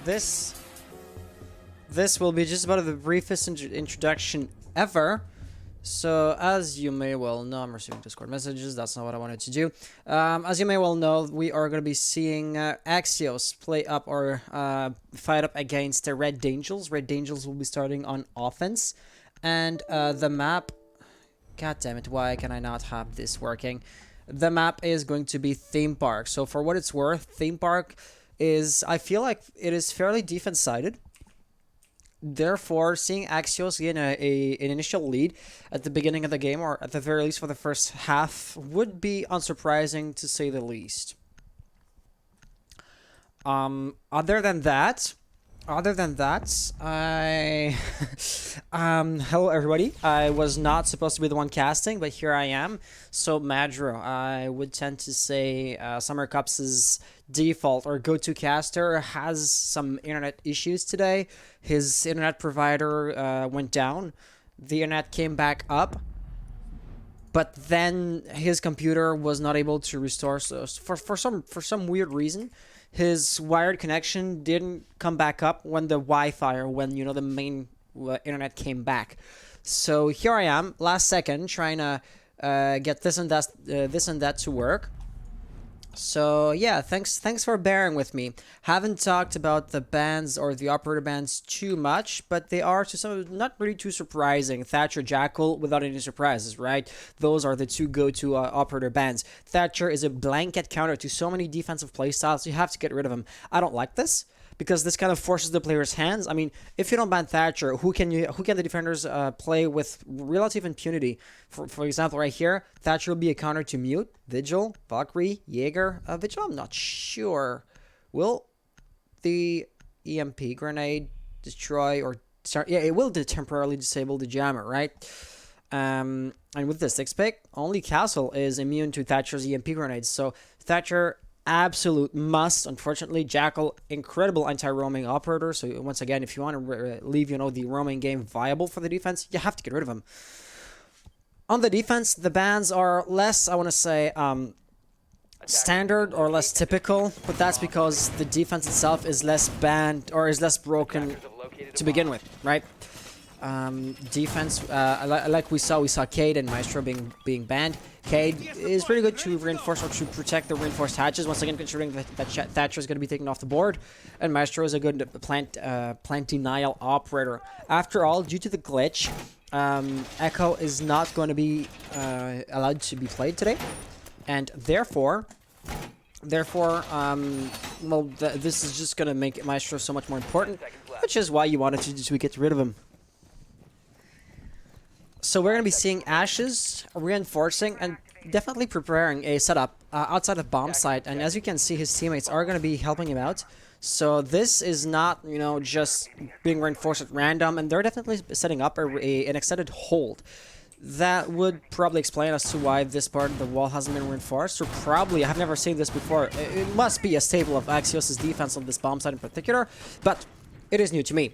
this will be just about the briefest introduction ever. So, as you may well know, I'm receiving Discord messages. That's not what I wanted to do. As you may well know, we are going to be seeing Axios play up or fight up against the Red Dangels. Red Dangels will be starting on offense. And the map... God damn it, why can I not have this working? The map is going to be Theme Park. So, for what it's worth, Theme Park is... I feel like it is fairly defense-sided. Therefore, seeing Axios gain an initial lead at the beginning of the game, or at the very least for the first half, would be unsurprising to say the least. Other than that, I hello everybody. I was not supposed to be the one casting, but here I am. So Madro, I would tend to say SummerCup's default or go-to caster has some internet issues today. His internet provider went down. The internet came back up, but then his computer was not able to restore. So for some weird reason, his wired connection didn't come back up when the Wi-Fi or when the main internet came back. So here I am, last second, trying to get this and that to work. So yeah, thanks for bearing with me. Haven't talked about the bans or the operator bans too much, but they are to some not really too surprising. Thatcher, Jackal, without any surprises, right? Those are the two go-to operator bans. Thatcher is a blanket counter to so many defensive playstyles. You have to get rid of him. I don't like this, because this kind of forces the player's hands. I mean, if you don't ban Thatcher, who can the defenders play with relative impunity? For example, right here, Thatcher will be a counter to Mute, Vigil, Valkyrie, Jaeger. Vigil, I'm not sure. Will the EMP grenade destroy or start? Yeah, it will temporarily disable the jammer, right? And with the 6-pick, only Castle is immune to Thatcher's EMP grenades. So Thatcher, absolute must. Unfortunately, Jackal, incredible anti-roaming operator. So once again, if you want to leave, the roaming game viable for the defense, you have to get rid of him. On the defense, the bans are less, I want to say, standard or less typical, but that's because the defense itself is less banned or is less broken to begin with, right? Defense, like we saw Cade and Maestro being banned. Cade is pretty good to reinforce or to protect the reinforced hatches. Once again, considering that Thatcher is going to be taken off the board, and Maestro is a good plant denial operator. After all, due to the glitch, Echo is not going to be allowed to be played today, and therefore, this is just going to make Maestro so much more important, which is why you wanted to get rid of him. So we're going to be seeing Ashes reinforcing and definitely preparing a setup outside of bomb site. And as you can see, his teammates are going to be helping him out. So this is not, just being reinforced at random. And they're definitely setting up an extended hold. That would probably explain as to why this part of the wall hasn't been reinforced. Or probably, I've never seen this before. It must be a staple of Axios' defense on this bomb site in particular. But it is new to me.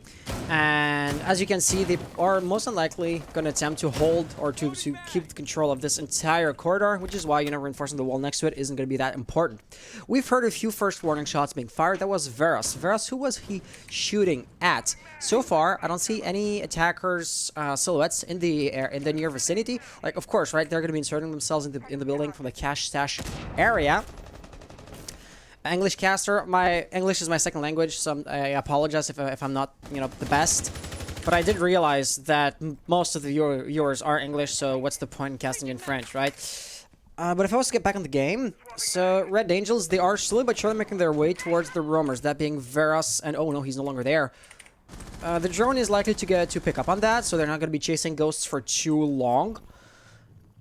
And as you can see, they are most unlikely going to attempt to hold or to keep control of this entire corridor, which is why, reinforcing the wall next to it isn't going to be that important. We've heard a few first warning shots being fired. That was Veras. Veras, who was he shooting at? So far, I don't see any attackers' silhouettes in the near vicinity. Like, of course, right? They're going to be inserting themselves in the building from the cash stash area. English caster, my English is my second language, so I apologize if I'm not, the best. But I did realize that most of the viewers are English, so what's the point in casting in French, right? But if I was to get back on the game, so Red Dangels, they are slowly but surely making their way towards the roamers, that being Veras, and oh no, he's no longer there. The drone is likely to pick up on that, so they're not going to be chasing ghosts for too long.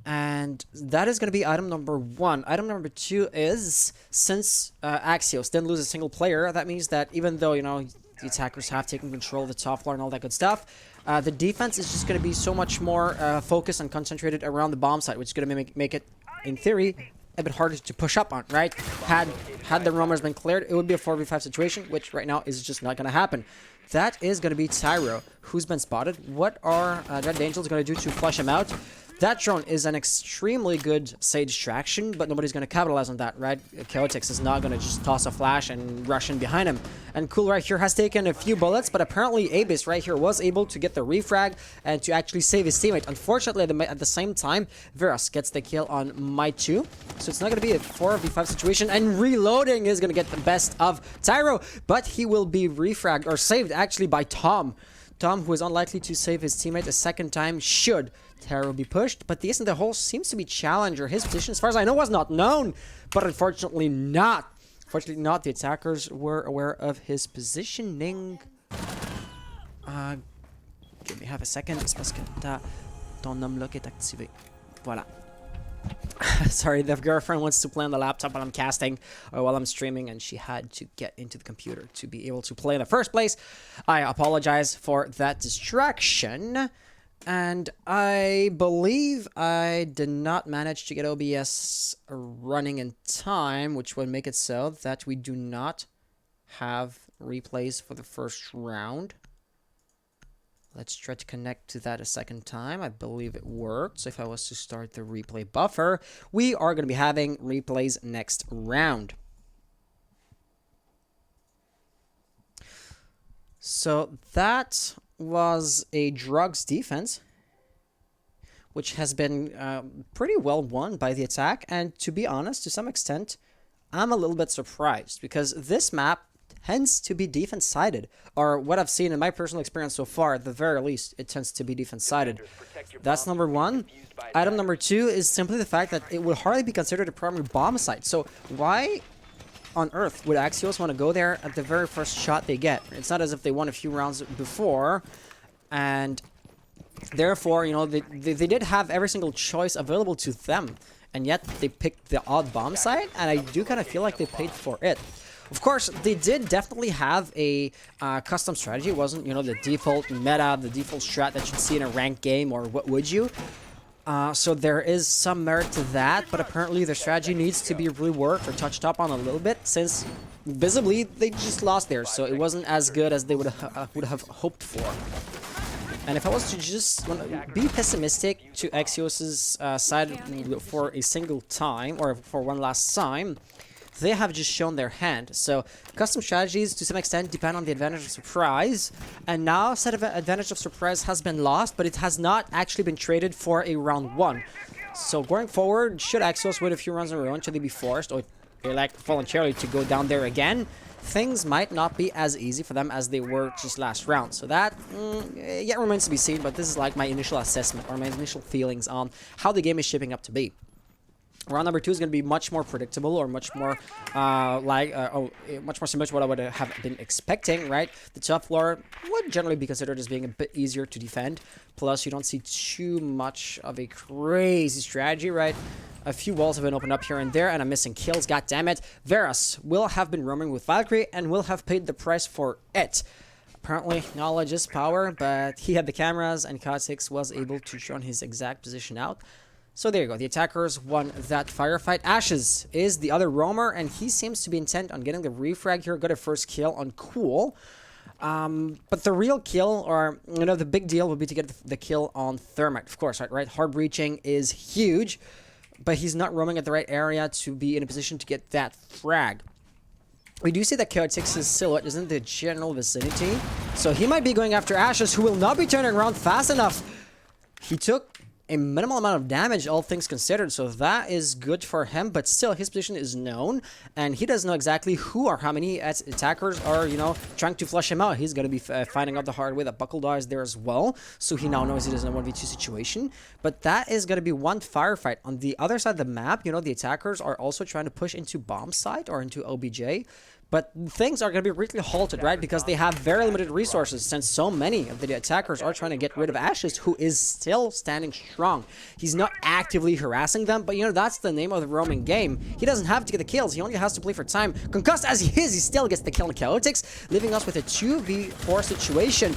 And that is going to be item number 1. Item number 2 is, since Axios didn't lose a single player, that means that even though, the attackers have taken control of the top floor and all that good stuff, the defense is just going to be so much more focused and concentrated around the bomb site, which is going to make it, in theory, a bit harder to push up on, right? Had the roamers been cleared, it would be a 4v5 situation, which right now is just not going to happen. That is going to be Tyro, who's been spotted. What are Red Dangels going to do to flush him out? That drone is an extremely good Sage distraction, but nobody's going to capitalize on that, right? Chaotix is not going to just toss a flash and rush in behind him. And Cool right here has taken a few bullets, but apparently Abyss right here was able to get the refrag and to actually save his teammate. Unfortunately, at the same time, Veras gets the kill on Mai2. So it's not going to be a 4v5 situation, and reloading is going to get the best of Tyro, but he will be refragged, or saved actually, by Tom. Tom, who is unlikely to save his teammate a second time should Tyro be pushed, but the ace in the hole seems to be Challenger. His position, as far as I know, was not known, but unfortunately not. Fortunately not, the attackers were aware of his positioning. Give me half a second, c'est parce que ton homme-là qui est activé. Voilà. Sorry, the girlfriend wants to play on the laptop while I'm casting or while I'm streaming, and she had to get into the computer to be able to play in the first place. I apologize for that distraction, and I believe I did not manage to get OBS running in time, which would make it so that we do not have replays for the first round. Let's try to connect to that a second time. I believe it worked. So if I was to start the replay buffer, we are going to be having replays next round. So that was a drugs defense, which has been pretty well won by the attack. And to be honest, to some extent, I'm a little bit surprised because this map tends to be defense-sided, or what I've seen in my personal experience so far, at the very least, it tends to be defense-sided. That's number one. Item number two is simply the fact that it would hardly be considered a primary bomb site. So why on earth would Axios want to go there at the very first shot they get? It's not as if they won a few rounds before, and therefore, you know, they did have every single choice available to them, and yet they picked the odd bomb site, and I do kind of feel like they paid for it. Of course, they did definitely have a custom strategy. It wasn't, you know, the default meta, the default strat that you'd see in a ranked game, or what would you? So there is some merit to that, but apparently their strategy needs to be reworked or touched up on a little bit, since visibly they just lost theirs, so it wasn't as good as they would have hoped for. And if I was to just be pessimistic to Axios' side for a single time, or for one last time, they have just shown their hand. So custom strategies to some extent depend on the advantage of surprise, and now set of advantage of surprise has been lost, but it has not actually been traded for a round one. So going forward, should Axios win a few rounds in a row, should they be forced or elect voluntarily to go down there again, things might not be as easy for them as they were just last round. So that yet remains to be seen, but this is like my initial assessment or my initial feelings on how the game is shaping up to be. Round number two is going to be much more predictable, or much more much more similar to what I would have been expecting, right? The top floor would generally be considered as being a bit easier to defend. Plus, you don't see too much of a crazy strategy, right? A few walls have been opened up here and there, and I'm missing kills. God damn it. Veras will have been roaming with Valkyrie and will have paid the price for it. Apparently, knowledge is power, but he had the cameras, and Kha'Zix was able to show his exact position out. So there you go. The attackers won that firefight. Ashes is the other roamer, and he seems to be intent on getting the refrag here. Got a first kill on Cool. But the real kill, or, you know, the big deal would be to get the kill on Thermite. Of course, right? Hard breaching is huge, but he's not roaming at the right area to be in a position to get that frag. We do see that Chaotix's silhouette is in the general vicinity, so he might be going after Ashes, who will not be turning around fast enough. He took a minimal amount of damage, all things considered, so that is good for him, but still his position is known, and he doesn't know exactly who or how many attackers are, you know, trying to flush him out. He's going to be finding out the hard way that Buckledar is there as well, so he now knows he doesn't want a 1v2 situation. But that is going to be one firefight. On the other side of the map, you know, the attackers are also trying to push into bomb site or into OBJ, but things are going to be really halted, right? Because they have very limited resources, since so many of the attackers are trying to get rid of Ashes, who is still standing strong. He's not actively harassing them, but, you know, that's the name of the roaming game. He doesn't have to get the kills. He only has to play for time. Concussed as he is, he still gets the kill on Chaotix, leaving us with a 2v4 situation.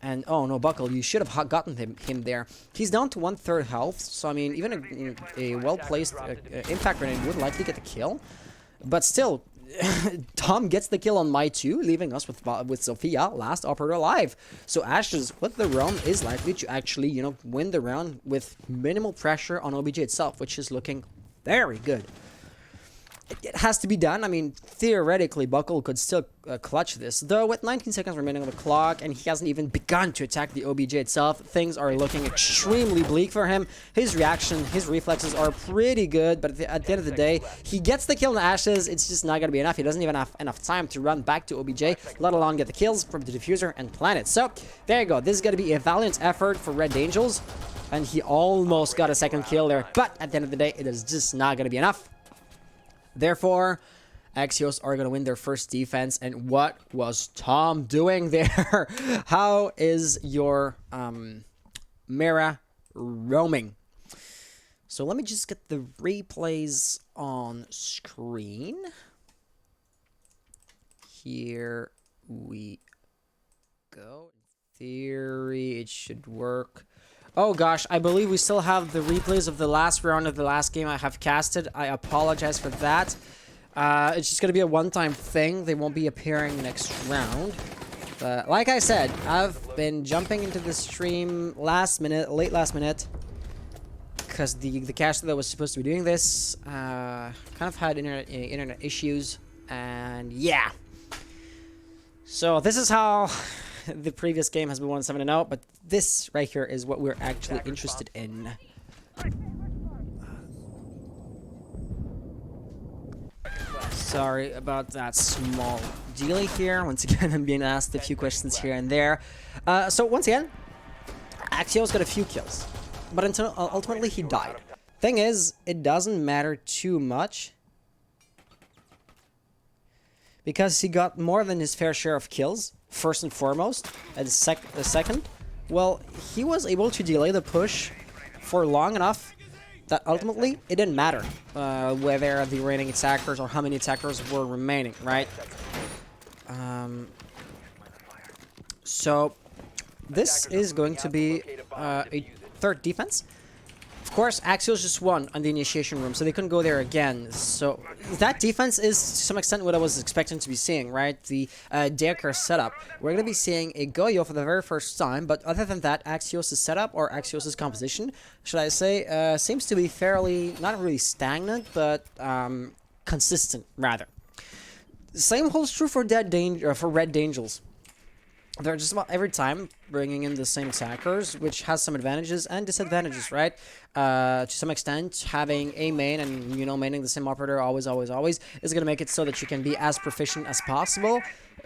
And, oh no, Buckle, you should have gotten him there. He's down to 1/3 health, so, I mean, even a well-placed impact grenade would likely get the kill. But still, Tom gets the kill on my 2, leaving us with Sophia, last operator alive. So Ashes with the roam is likely to actually, you know, win the round with minimal pressure on OBJ itself, which is looking very good. It has to be done. I mean, theoretically, Buckle could still clutch this. Though, with 19 seconds remaining on the clock, and he hasn't even begun to attack the OBJ itself, things are looking extremely bleak for him. His reaction, his reflexes are pretty good, but at the end of the day, he gets the kill in Ashes. It's just not going to be enough. He doesn't even have enough time to run back to OBJ, let alone get the kills from the Diffuser and Planet. So, there you go. This is going to be a valiant effort for Red Dangels, and he almost got a second kill there. But at the end of the day, it is just not going to be enough. Therefore, Axios are going to win their first defense. And what was Tom doing there? How is your Mira roaming? So let me just get the replays on screen. Here we go. In theory, it should work. Oh gosh, I believe we still have the replays of the last round of the last game I have casted. I apologize for that. It's just going to be a one-time thing. They won't be appearing next round. But like I said, I've been jumping into the stream late last minute. Because the caster that was supposed to be doing this kind of had internet issues. And yeah. So this is how the previous game has been 1-7-0, but this right here is what we're actually interested in. Sorry about that small delay here. Once again, I'm being asked a few questions here and there. So once again, Axios got a few kills, but until ultimately he died. Thing is, it doesn't matter too much, because he got more than his fair share of kills. First and foremost, and second, well, he was able to delay the push for long enough that ultimately it didn't matter whether the remaining attackers or how many attackers were remaining, right? So this is going to be a third defense. Of course, Axios just won on the initiation room, so they couldn't go there again. So that defense is, to some extent, what I was expecting to be seeing, right? The Decker setup. We're going to be seeing a Goyo for the very first time, but other than that, Axios' setup, or Axios' composition, should I say, seems to be fairly, not really stagnant, but consistent, rather. The same holds true for Red Dangels. They're just about every time bringing in the same attackers, which has some advantages and disadvantages, right? To some extent, having a main and, you know, maining the same operator always is going to make it so that you can be as proficient as possible.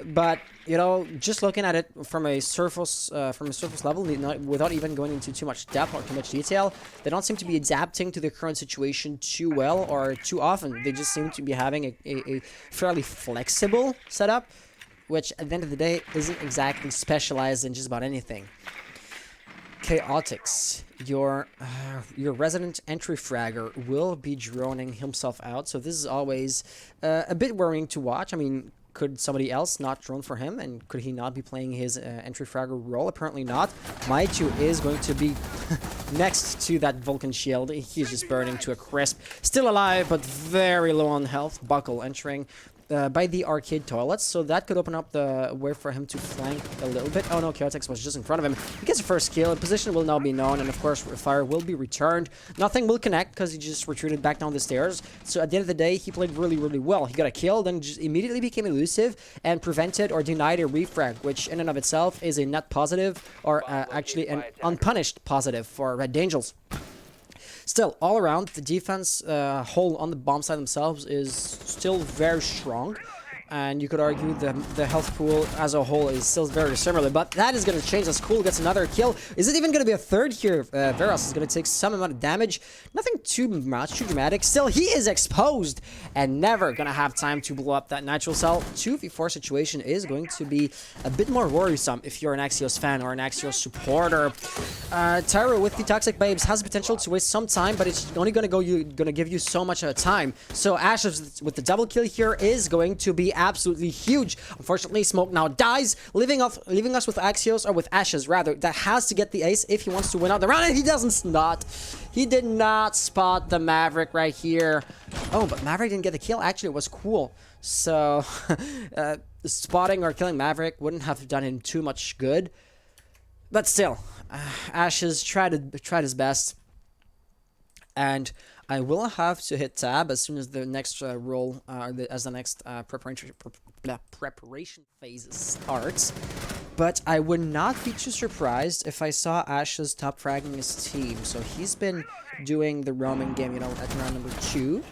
But, you know, just looking at it from a surface level, without even going into too much depth or too much detail, they don't seem to be adapting to the current situation too well or too often. They just seem to be having a fairly flexible setup, which at the end of the day isn't exactly specialized in just about anything. Chaotix, your resident entry fragger will be droning himself out, so this is always a bit worrying to watch. I mean, could somebody else not drone for him, and could he not be playing his entry fragger role? Apparently not. Maichu is going to be next to that Vulcan shield. He's just burning to a crisp. Still alive, but very low on health. Buckle entering by the arcade toilets, so that could open up the way for him to flank a little bit. Oh no, Chaotix was just in front of him. He gets a first kill. Position will now be known, and of course, fire will be returned. Nothing will connect because he just retreated back down the stairs. So at the end of the day, he played really, really well. He got a kill, then just immediately became elusive and prevented or denied a refrag, which in and of itself is a net positive, or actually an unpunished positive for Red Dangels. Still, all around, the defense whole on the bomb side themselves is still very strong. And you could argue the health pool as a whole is still very similar. But that is going to change as Cool gets another kill. Is it even going to be a third here? Veros is going to take some amount of damage. Nothing too much, too dramatic. Still, he is exposed and never going to have time to blow up that nitro cell. 2v4 situation is going to be a bit more worrisome if you're an Axios fan or an Axios supporter. Tyro with the Toxic Babes has the potential to waste some time, but it's only going to give you so much time. So Ash with the double kill here is going to be absolutely huge. Unfortunately, Smoke now dies, leaving us with Axios, or with Ashes rather, that has to get the ace if he wants to win out the round, and he doesn't not. He did not spot the Maverick right here. Oh, but Maverick didn't get the kill. Actually, it was cool. So, spotting or killing Maverick wouldn't have done him too much good. But still, Ashes tried his best. And I will have to hit tab as soon as the next preparation phase starts. But I would not be too surprised if I saw Ashes top fragging his team. So he's been doing the roaming game, at round number 2.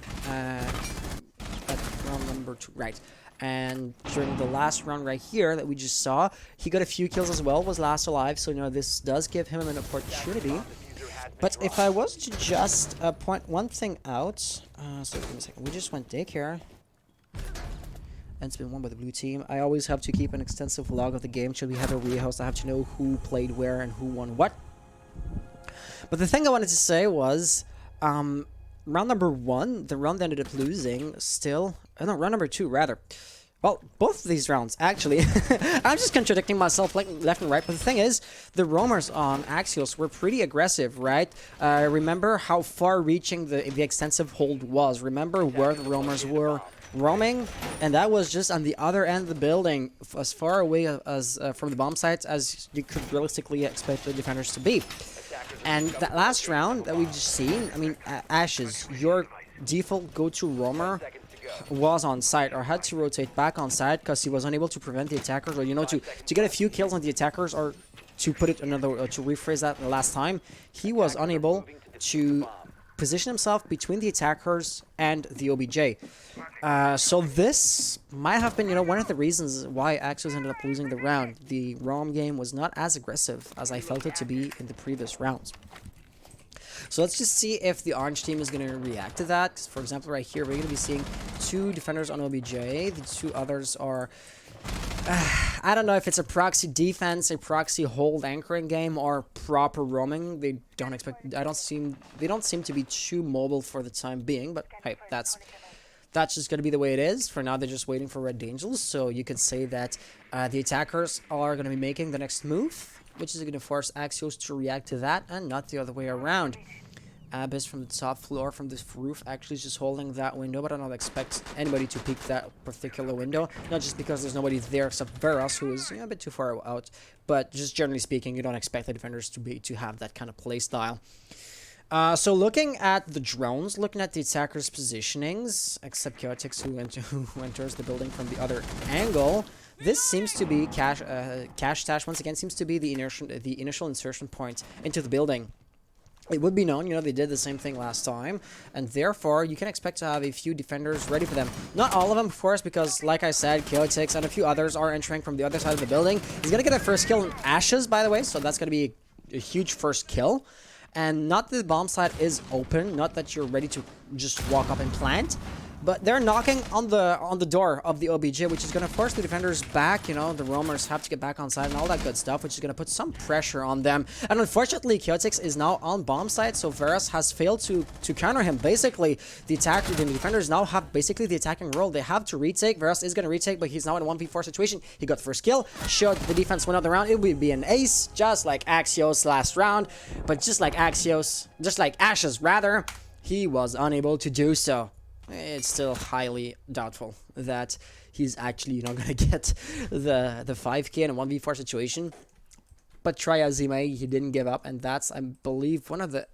Right. And during the last round right here that we just saw, he got a few kills as well, was last alive. So, this does give him an opportunity. But if I was to just point one thing out, so give me a second. We just went daycare. And it's been won by the blue team. I always have to keep an extensive log of the game. Should we have a rehost, I have to know who played where and who won what. But the thing I wanted to say was, round number 1, the round ended up losing still. No, round number 2, rather. Well, both of these rounds, actually. I'm just contradicting myself like left and right. But the thing is, the roamers on Axios were pretty aggressive, right? Remember how far-reaching the extensive hold was. Remember where the roamers were roaming? And that was just on the other end of the building, as far away as from the bomb sites as you could realistically expect the defenders to be. And that last round that we just seen, I mean, Ashes, your default go-to roamer was on site or had to rotate back on site because he was unable to prevent the attackers, or to get a few kills on the attackers, or to put it another, to rephrase that the last time, he was unable to position himself between the attackers and the OBJ. So this might have been, one of the reasons why Axios ended up losing the round. The roam game was not as aggressive as I felt it to be in the previous rounds. So let's just see if the orange team is going to react to that. For example, right here, we're going to be seeing 2 defenders on OBJ. The 2 others are... I don't know if it's a proxy defense, a proxy hold anchoring game, or proper roaming. They don't seem to be too mobile for the time being, but hey, that's just going to be the way it is. For now, they're just waiting for red Dangels, so you could say that the attackers are going to be making the next move, which is going to force Axios to react to that, and not the other way around. Abyss from the top floor, from this roof, actually is just holding that window, but I don't expect anybody to peek that particular window. Not just because there's nobody there except Veras, who is a bit too far out, but just generally speaking, you don't expect the defenders to have that kind of play style. So looking at the drones, looking at the attackers' positionings, except Chaotix, who enters the building from the other angle, this seems to be Cash Stash once again seems to be the initial insertion point into the building. It would be known, they did the same thing last time, and therefore you can expect to have a few defenders ready for them. Not all of them, of course, because like I said, Chaotix and a few others are entering from the other side of the building. He's gonna get a first kill in Ashes, by the way, so that's gonna be a huge first kill. And not that the bomb site is open, not that you're ready to just walk up and plant, but they're knocking on the door of the OBJ, which is going to force the defenders back. The roamers have to get back on site and all that good stuff, which is going to put some pressure on them. And unfortunately, Chaotix is now on bomb site, so Veras has failed to counter him. Basically, the defenders now have basically the attacking role. They have to retake. Veras is going to retake, but he's now in a 1v4 situation. He got the first kill, showed the defense win out the round. It would be an ace, just like Axios last round. But just like Axios, just like Ashes rather, he was unable to do so. It's still highly doubtful that he's actually not going to get the 5k in a 1v4 situation. But try as he may, he didn't give up, and that's, I believe, one of the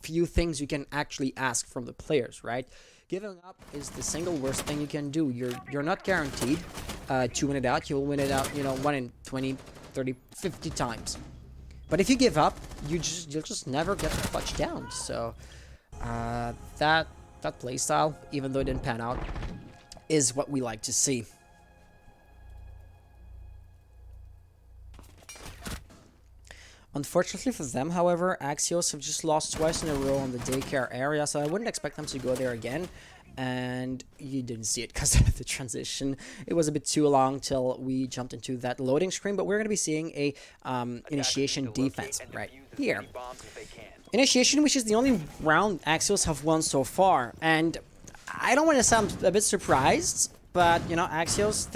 few things you can actually ask from the players, right? Giving up is the single worst thing you can do. You're not guaranteed to win it out. You'll win it out, 1 in 20, 30, 50 times. But if you give up, you'll just never get the clutch down. So that playstyle, even though it didn't pan out, is what we like to see. Unfortunately for them, however, Axios have just lost twice in a row on the daycare area, so I wouldn't expect them to go there again. And you didn't see it because of the transition. It was a bit too long till we jumped into that loading screen, but we're going to be seeing a initiation defense right here. Initiation, which is the only round Axios have won so far. And I don't want to sound a bit surprised, but you know, Axios,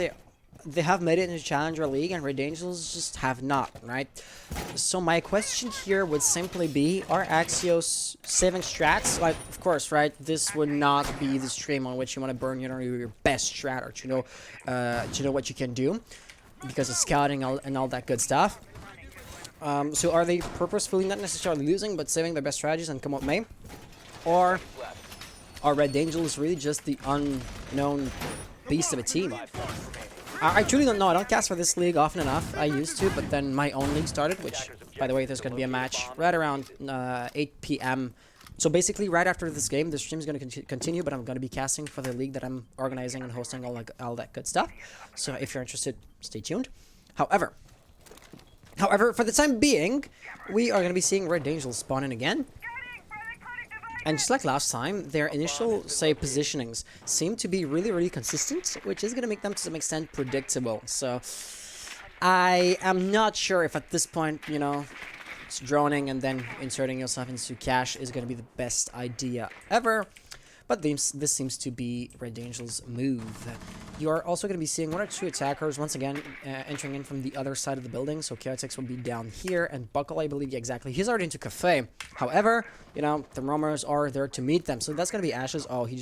they have made it into Challenger League, and Red Dangels just have not, right? So my question here would simply be, are Axios saving strats? Like, of course, right? This would not be the stream on which you want to burn, you know, your best strat, or to know what you can do because of scouting and all that good stuff. So are they purposefully not necessarily losing, but saving their best strategies and come what may? Or are Red Dangels really just the unknown beast of a team? I truly don't know. I don't cast for this league often enough. I used to, but then my own league started, which, by the way, there's going to be a match right around 8 p.m. So basically, right after this game, the stream is going to continue, but I'm going to be casting for the league that I'm organizing and hosting, all that good stuff. So if you're interested, stay tuned. However, for the time being, we are going to be seeing Red Dangels spawn in again. And just like last time, their initial, say, positionings seem to be really, really consistent, which is going to make them to some extent predictable. So I am not sure if at this point, you know, droning and then inserting yourself into cache is going to be the best idea ever. But this seems to be Red Dangels' move. You are also going to be seeing 1 or 2 attackers once again entering in from the other side of the building. So Chaotix will be down here, and Buckle, I believe, exactly. He's already into Cafe. However, you know, the roamers are there to meet them. So that's going to be Ashes. Oh, he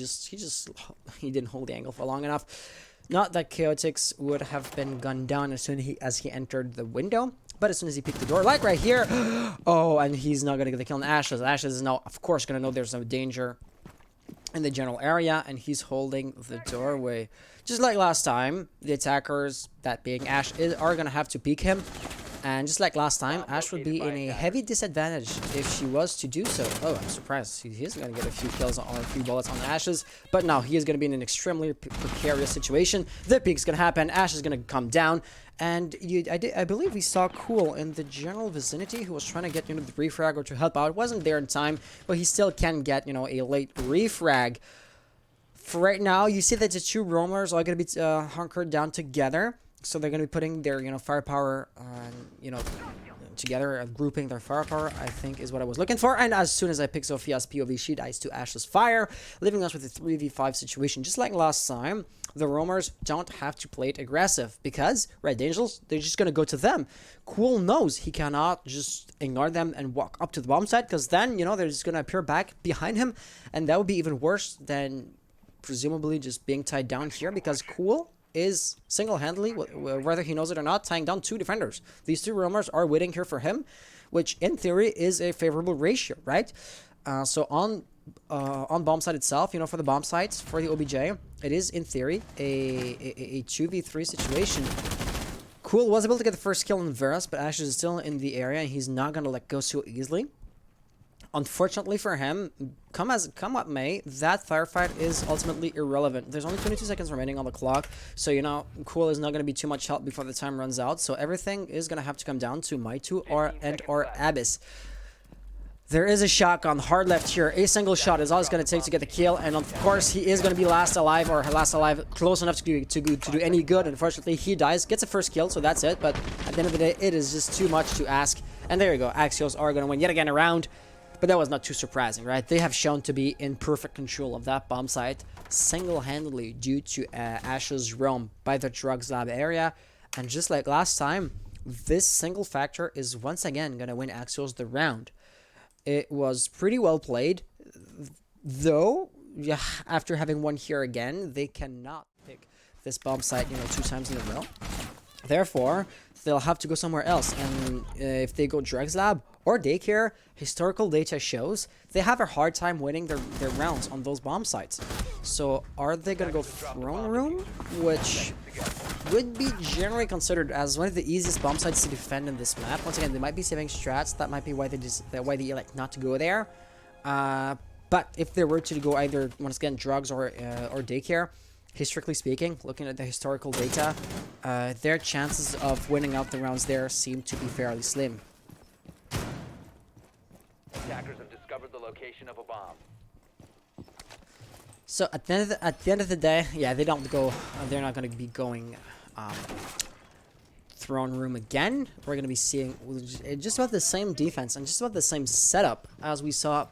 didn't hold the angle for long enough. Not that Chaotix would have been gunned down as soon as he entered the window. But as soon as he picked the door, like right here, oh, and he's not going to get the kill on Ashes. Ashes is now, of course, going to know there's no danger in the general area, and he's holding the doorway. Just like last time, the attackers, that being Ash, are going to have to peek him. And just like last time, Ash would be in a heavy disadvantage if she was to do so. Oh, I'm surprised. He's going to get a few kills or a few bullets on Ashes. But now he is going to be in an extremely precarious situation. The peek's going to happen. Ash is going to come down. And I believe we saw Cool in the general vicinity who was trying to get, you know, the refrag or to help out. Wasn't there in time, but he still can get, you know, a late refrag. For right now, you see that the 2 roamers are going to be hunkered down together. So they're going to be putting their, you know, firepower, you know, together, grouping their firepower, I think is what I was looking for. And as soon as I pick Sophia's POV, she dies to Ash's fire, leaving us with a 3v5 situation. Just like last time, the roamers don't have to play it aggressive because Red Dangels, they're just going to go to them. Cool knows he cannot just ignore them and walk up to the bomb site, because then, you know, they're just going to appear back behind him, and that would be even worse than presumably just being tied down here, because Cool is single-handedly, whether he knows it or not, tying down 2 defenders. These 2 roamers are waiting here for him, which in theory is a favorable ratio, right? So on bomb site itself, you know, for the bomb sites, for the OBJ, it is in theory a 2v3 situation. Cool was able to get the first kill on Varus, but Ash is still in the area, and he's not going to let go so easily. Unfortunately for him, come what may, that firefight is ultimately irrelevant. There's only 22 seconds remaining on the clock, so, you know, Cool is not going to be too much help before the time runs out. So everything is going to have to come down to Maitu or Abyss. There is a shotgun hard left here. A single shot is all it's going to take to get the kill, and of course he is going to be last alive close enough to do any good. Unfortunately, he dies, gets a first kill, so that's it. But at the end of the day, it is just too much to ask. And there you go. Axios are going to win yet again a round. But that was not too surprising, right? They have shown to be in perfect control of that bomb site single-handedly due to Ash's roam by the drugs lab area. And just like last time, this single factor is once again going to win Axios the round. It was pretty well played, though, yeah, after having won here again, they cannot pick this bomb site, you know, 2 times in a row. Therefore, they'll have to go somewhere else. And if they go drugs lab or daycare, historical data shows they have a hard time winning their rounds on those bomb sites. So are they going to go throne room, which would be generally considered as one of the easiest bomb sites to defend in this map? Once again, they might be saving strats. That might be why they elect not to go there. But if they were to go either, once again, drugs or daycare, historically speaking, looking at the historical data, their chances of winning out the rounds there seem to be fairly slim. Attackers have discovered the location of a bomb. So at the end of the day, yeah, they don't go. They're not going to be going throne room again. We're going to be seeing just about the same defense and just about the same setup as we saw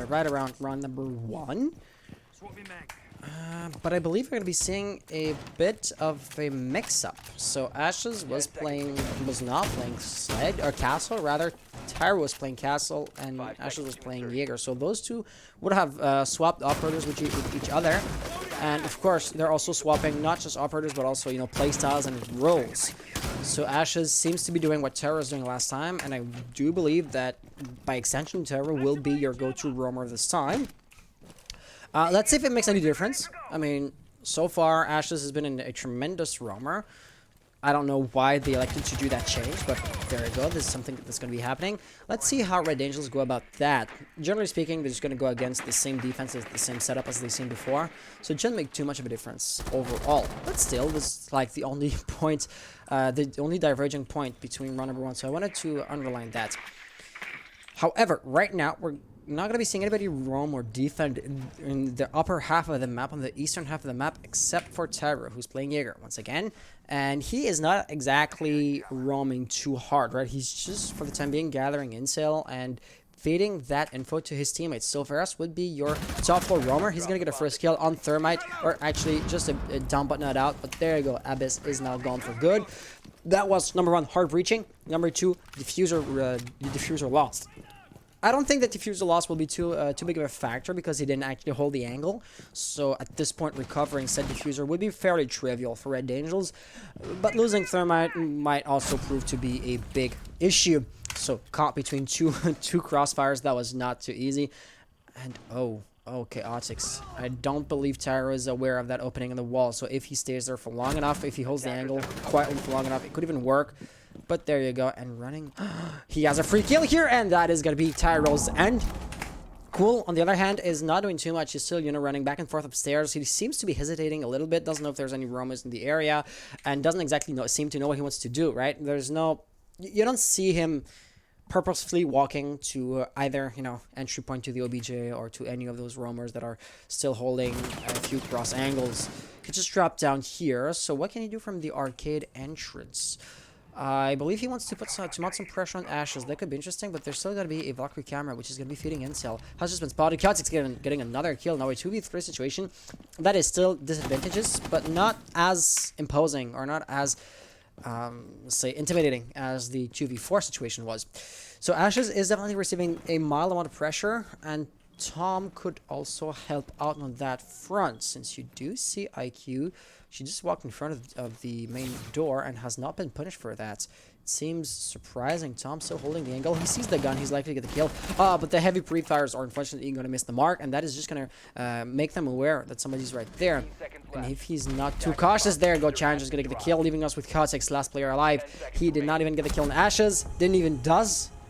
right around round number 1. But I believe we're going to be seeing a bit of a mix-up. So Ashes was not playing Sled, or Castle, rather. Tyra was playing Castle, and Ashes was playing Jaeger. So those two would have swapped operators with each other. And of course, they're also swapping not just operators, but also, playstyles and roles. So Ashes seems to be doing what Terra was doing last time, and I do believe that, by extension, Terra will be your go-to roamer this time. Let's see if it makes any difference. I mean, so far, Ashes has been a tremendous roamer. I don't know why they elected to do that change, but there you go. This is something that's going to be happening. Let's see how Red Dangels go about that. Generally speaking, they're just going to go against the same defense, the same setup as they've seen before. So it shouldn't make too much of a difference overall. But still, this is like the only point, the only diverging point between run number one. So I wanted to underline that. However, right now, we're not going to be seeing anybody roam or defend in the upper half of the map, on the eastern half of the map, except for Terra, who's playing Jaeger once again. And he is not exactly roaming too hard, right? He's just, for the time being, gathering intel and feeding that info to his teammates. So Ferris would be your top floor roamer. He's going to get a first kill on Thermite, or actually just a down but not out. But there you go. Abyss is now gone for good. That was number one, hard breaching. Number two, diffuser lost. I don't think that diffuser loss will be too big of a factor because he didn't actually hold the angle. So at this point, recovering said diffuser would be fairly trivial for Red Dangels. But losing Thermite might also prove to be a big issue. So caught between two crossfires, that was not too easy. And oh, Chaotix. I don't believe Tyro is aware of that opening in the wall. So if he stays there for long enough, if he holds the angle quietly for long enough, it could even work. But there you go, and running. He has a free kill here, and that is going to be Tyro's end. Cool, on the other hand, is not doing too much. He's still, running back and forth upstairs. He seems to be hesitating a little bit, doesn't know if there's any roamers in the area, and doesn't exactly seem to know what he wants to do, right? There's no... You don't see him purposefully walking to either, entry point to the OBJ or to any of those roamers that are still holding a few cross angles. He just dropped down here, so what can he do from the arcade entrance? I believe he wants to mount some pressure on Ashes. That could be interesting, but there's still going to be a Valkyrie camera, which is going to be feeding intel. Has just been spotted. Chaotix getting another kill. Now a 2v3 situation. That is still disadvantageous, but not as imposing or not as, say, intimidating as the 2v4 situation was. So Ashes is definitely receiving a mild amount of pressure, and Tom could also help out on that front, since you do see IQ. She just walked in front of the main door and has not been punished for that. It seems surprising. Tom still holding the angle. He sees the gun. He's likely to get the kill. But the heavy pre-fires are unfortunately going to miss the mark, and that is just going to make them aware that somebody's right there. And if he's not too cautious, there go. Challenge is going to get the kill, leaving us with Chaotix, last player alive. He did not even get the kill in Ashes. Didn't even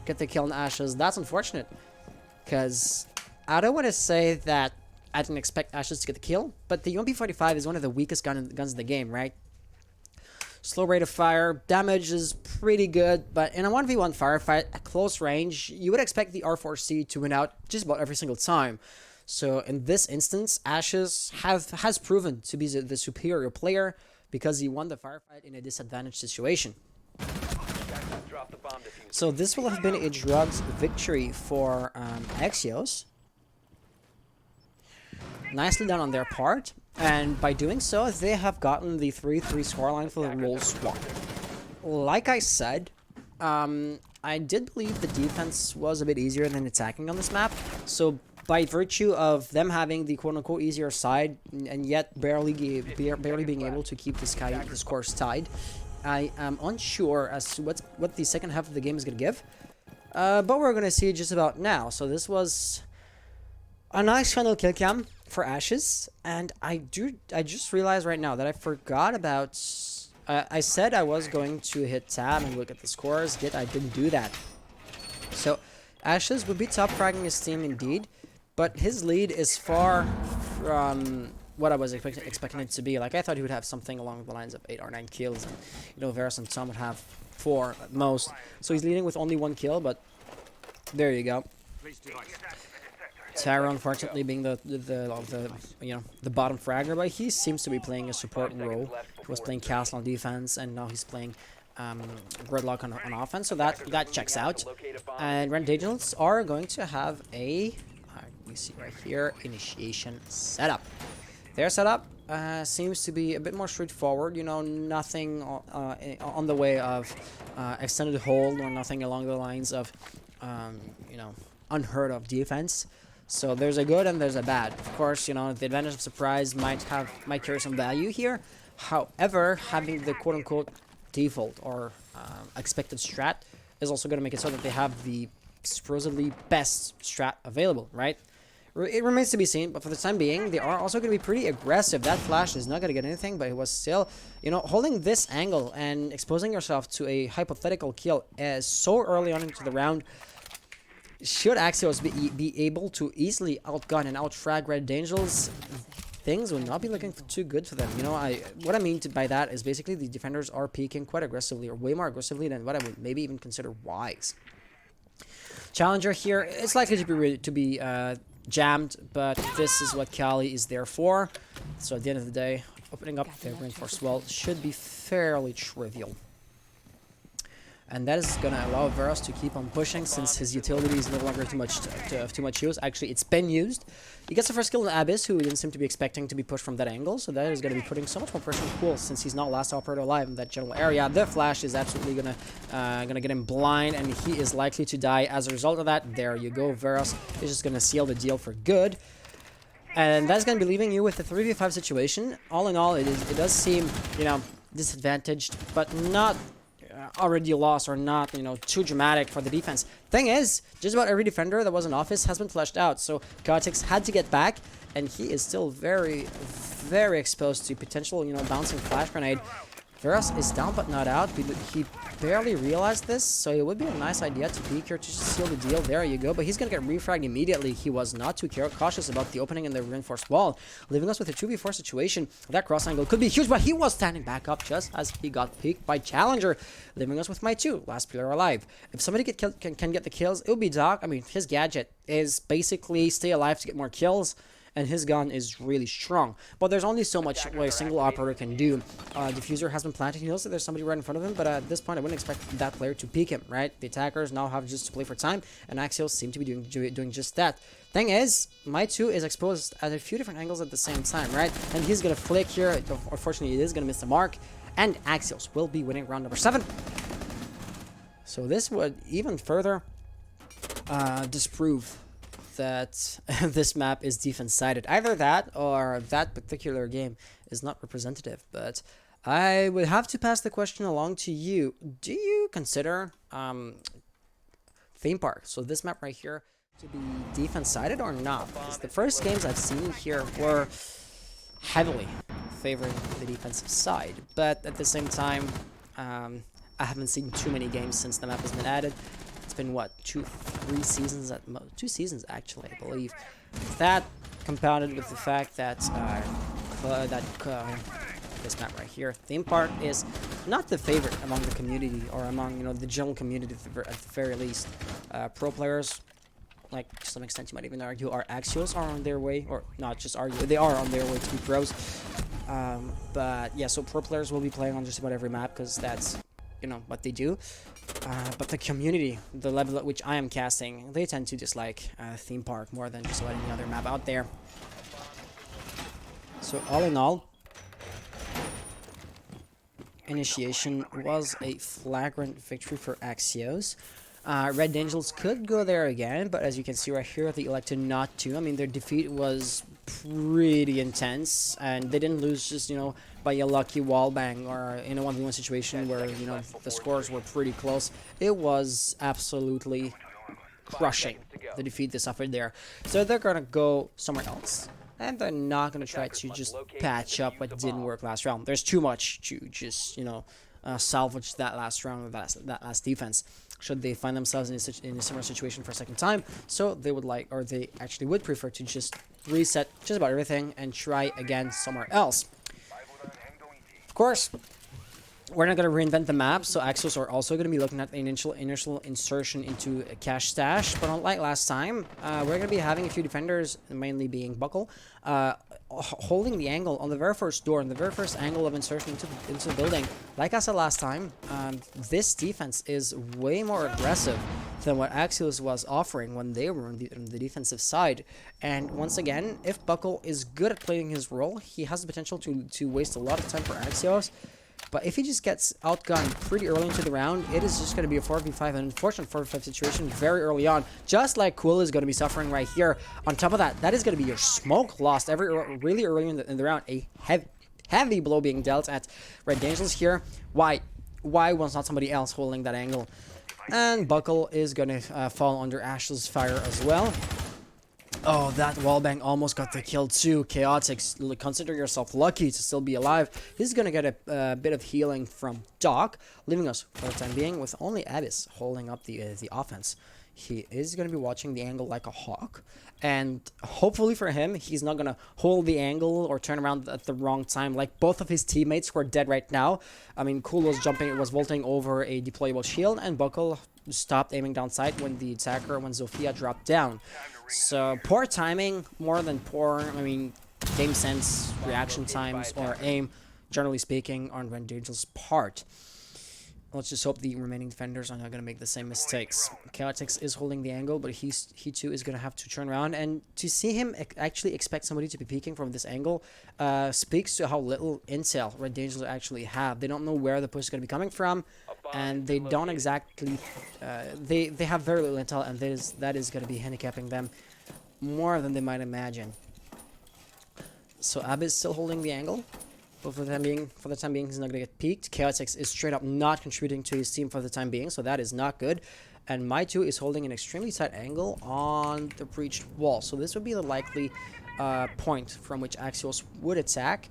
get the kill in Ashes. That's unfortunate, because I don't want to say that I didn't expect Ashes to get the kill, but the UMP-45 is one of the weakest guns in the game, right? Slow rate of fire, damage is pretty good, but in a 1v1 firefight at close range, you would expect the R4C to win out just about every single time. So in this instance, Ashes has proven to be the superior player because he won the firefight in a disadvantaged situation. So this will have been a drugs victory for Axios. Nicely done on their part, and by doing so, they have gotten the 3-3 scoreline for the roll swap. Like I said, I did believe the defense was a bit easier than attacking on this map, so by virtue of them having the quote-unquote easier side, and yet barely being able to keep the scores tied, I am unsure as to what the second half of the game is going to give, but we're going to see just about now. So this was a nice final kill cam for Ashes, and I just realized right now that I forgot about... I said I was going to hit tab and look at the scores, yet I didn't do that. So Ashes would be top fragging his team indeed, but his lead is far from what I was expecting it to be. Like, I thought he would have something along the lines of 8 or 9 kills, and Varus and Tom would have 4 at most. So he's leading with only 1 kill, but there you go. Tyra, unfortunately, being the bottom fragger, but he seems to be playing a support role. He was playing Castle on defense, and now he's playing Gridlock on offense, so that checks out. And Red Dangels are going to have a, we see right here, initiation setup. Their setup seems to be a bit more straightforward. You know, nothing on the way of extended hold or nothing along the lines of, you know, unheard of defense. So there's a good and there's a bad. Of course, you know, the advantage of surprise might carry some value here. However, having the quote-unquote default or expected strat is also going to make it so that they have the supposedly best strat available, right? It remains to be seen, but for the time being, they are also going to be pretty aggressive. That flash is not going to get anything, but it was still, you know, holding this angle and exposing yourself to a hypothetical kill so early on into the round. Should Axios be able to easily outgun and outfrag Red Dangels, things will not be looking too good for them. You know, what I mean by that is basically the defenders are peeking quite aggressively, or way more aggressively than what I would maybe even consider wise. Challenger here, it's likely to be jammed, but this is what Kali is there for. So at the end of the day, opening up the reinforced wall should be fairly trivial. And that is going to allow Veros to keep on pushing since his utility is no longer too much use. Actually, it's been used. He gets the first kill on Abyss, who he didn't seem to be expecting to be pushed from that angle. So that is going to be putting so much more pressure on Pool since he's not last operator alive in that general area. The flash is absolutely gonna get him blind, and he is likely to die as a result of that. There you go. Veros is just going to seal the deal for good. And that's going to be leaving you with a 3v5 situation. All in all, it does seem, you know, disadvantaged, but not already lost or not, you know, too dramatic for the defense. Thing is, just about every defender that was in office has been flushed out, so Chaotix had to get back, and he is still very, very exposed to potential, you know, bouncing flash grenade. Veros is down but not out. He barely realized this, so it would be a nice idea to peek here to seal the deal. There you go, but he's going to get refragged immediately. He was not too cautious about the opening in the reinforced wall, leaving us with a 2v4 situation. That cross angle could be huge, but he was standing back up just as he got peeked by Challenger, leaving us with my 2, last player alive. If somebody can get the kills, it would be Doc. I mean, his gadget is basically stay alive to get more kills, and his gun is really strong. But there's only so much what a single operator can do. Diffuser has been planted. He knows that there's somebody right in front of him, but at this point, I wouldn't expect that player to peek him, right? The attackers now have just to play for time, and Axios seem to be doing just that. Thing is, my 2 is exposed at a few different angles at the same time, right? And he's going to flick here. Unfortunately, he is going to miss the mark, and Axios will be winning round number 7. So this would even further disprove that this map is defense-sided. Either that or that particular game is not representative. But I would have to pass the question along to you. Do you consider Theme Park, so this map right here, to be defense-sided or not? Because the first games I've seen here were heavily favoring the defensive side. But at the same time, I haven't seen too many games since the map has been added. It's been what, 3 seasons at most? 2 seasons actually, I believe. That compounded with the fact that this map right here, Theme Park, is not the favorite among the community, or among, you know, the general community at the very least. Pro players, like to some extent you might even argue, our Axios are on their way, or not just argue, they are on their way to be pros. But yeah, so pro players will be playing on just about every map because that's, you know, what they do. But the community, the level at which I am casting, they tend to dislike Theme Park more than just about any other map out there. So all in all, Initiation was a flagrant victory for Axios. Red Dangels could go there again, but as you can see right here, they elected not to. I mean, their defeat was pretty intense, and they didn't lose just, you know, by a lucky wall bang or in a 1v1 situation where, you know, the scores were pretty close. It was absolutely crushing, the defeat they suffered there. So they're gonna go somewhere else, and they're not gonna try to just patch up what didn't work last round. There's too much to just, you know, salvage that last round, that last defense, should they find themselves in a similar situation for a second time. So they would like, or they actually would prefer to just reset just about everything and try again somewhere else. Of course, we're not going to reinvent the map, so Axios are also going to be looking at the initial insertion into a cash stash, but unlike last time, we're going to be having a few defenders, mainly being Buckle, holding the angle on the very first door, and the very first angle of insertion into the building. Like I said last time, this defense is way more aggressive than what Axios was offering when they were on the defensive side. And once again, if Buckle is good at playing his role, he has the potential to waste a lot of time for Axios. But if he just gets outgunned pretty early into the round, it is just going to be a 4v5, an unfortunate 4v5 situation very early on, just like Cool is going to be suffering right here. On top of that, that is going to be your smoke lost really early in the round. A heavy blow being dealt at Red Dangels here. Why was not somebody else holding that angle? And Buckle is going to fall under Ash's fire as well. Oh, that wallbang almost got the kill too. Chaotic, consider yourself lucky to still be alive. He's gonna get a bit of healing from Doc, leaving us for the time being with only Abyss holding up the offense. He is gonna be watching the angle like a hawk, and hopefully for him, he's not gonna hold the angle or turn around at the wrong time like both of his teammates who are dead right now. I mean, Cool was vaulting over a deployable shield, and Buckle stopped aiming down sight when the attacker, when Zofia dropped down. So poor timing, more than poor, I mean, game sense, reaction times, or aim, generally speaking, on Red Dangel's part. Let's just hope the remaining defenders are not going to make the same mistakes. Chaotix is holding the angle, but he too is going to have to turn around. And to see him actually expect somebody to be peeking from this angle speaks to how little intel Red Dangels actually have. They don't know where the push is going to be coming from, and they don't exactly... they have very little intel, and that is going to be handicapping them more than they might imagine. So Ab is still holding the angle. But for the time being, he's not going to get peaked. Chaotix is straight up not contributing to his team for the time being, so that is not good. And Maitu is holding an extremely tight angle on the breached wall. So this would be the likely point from which Axios would attack.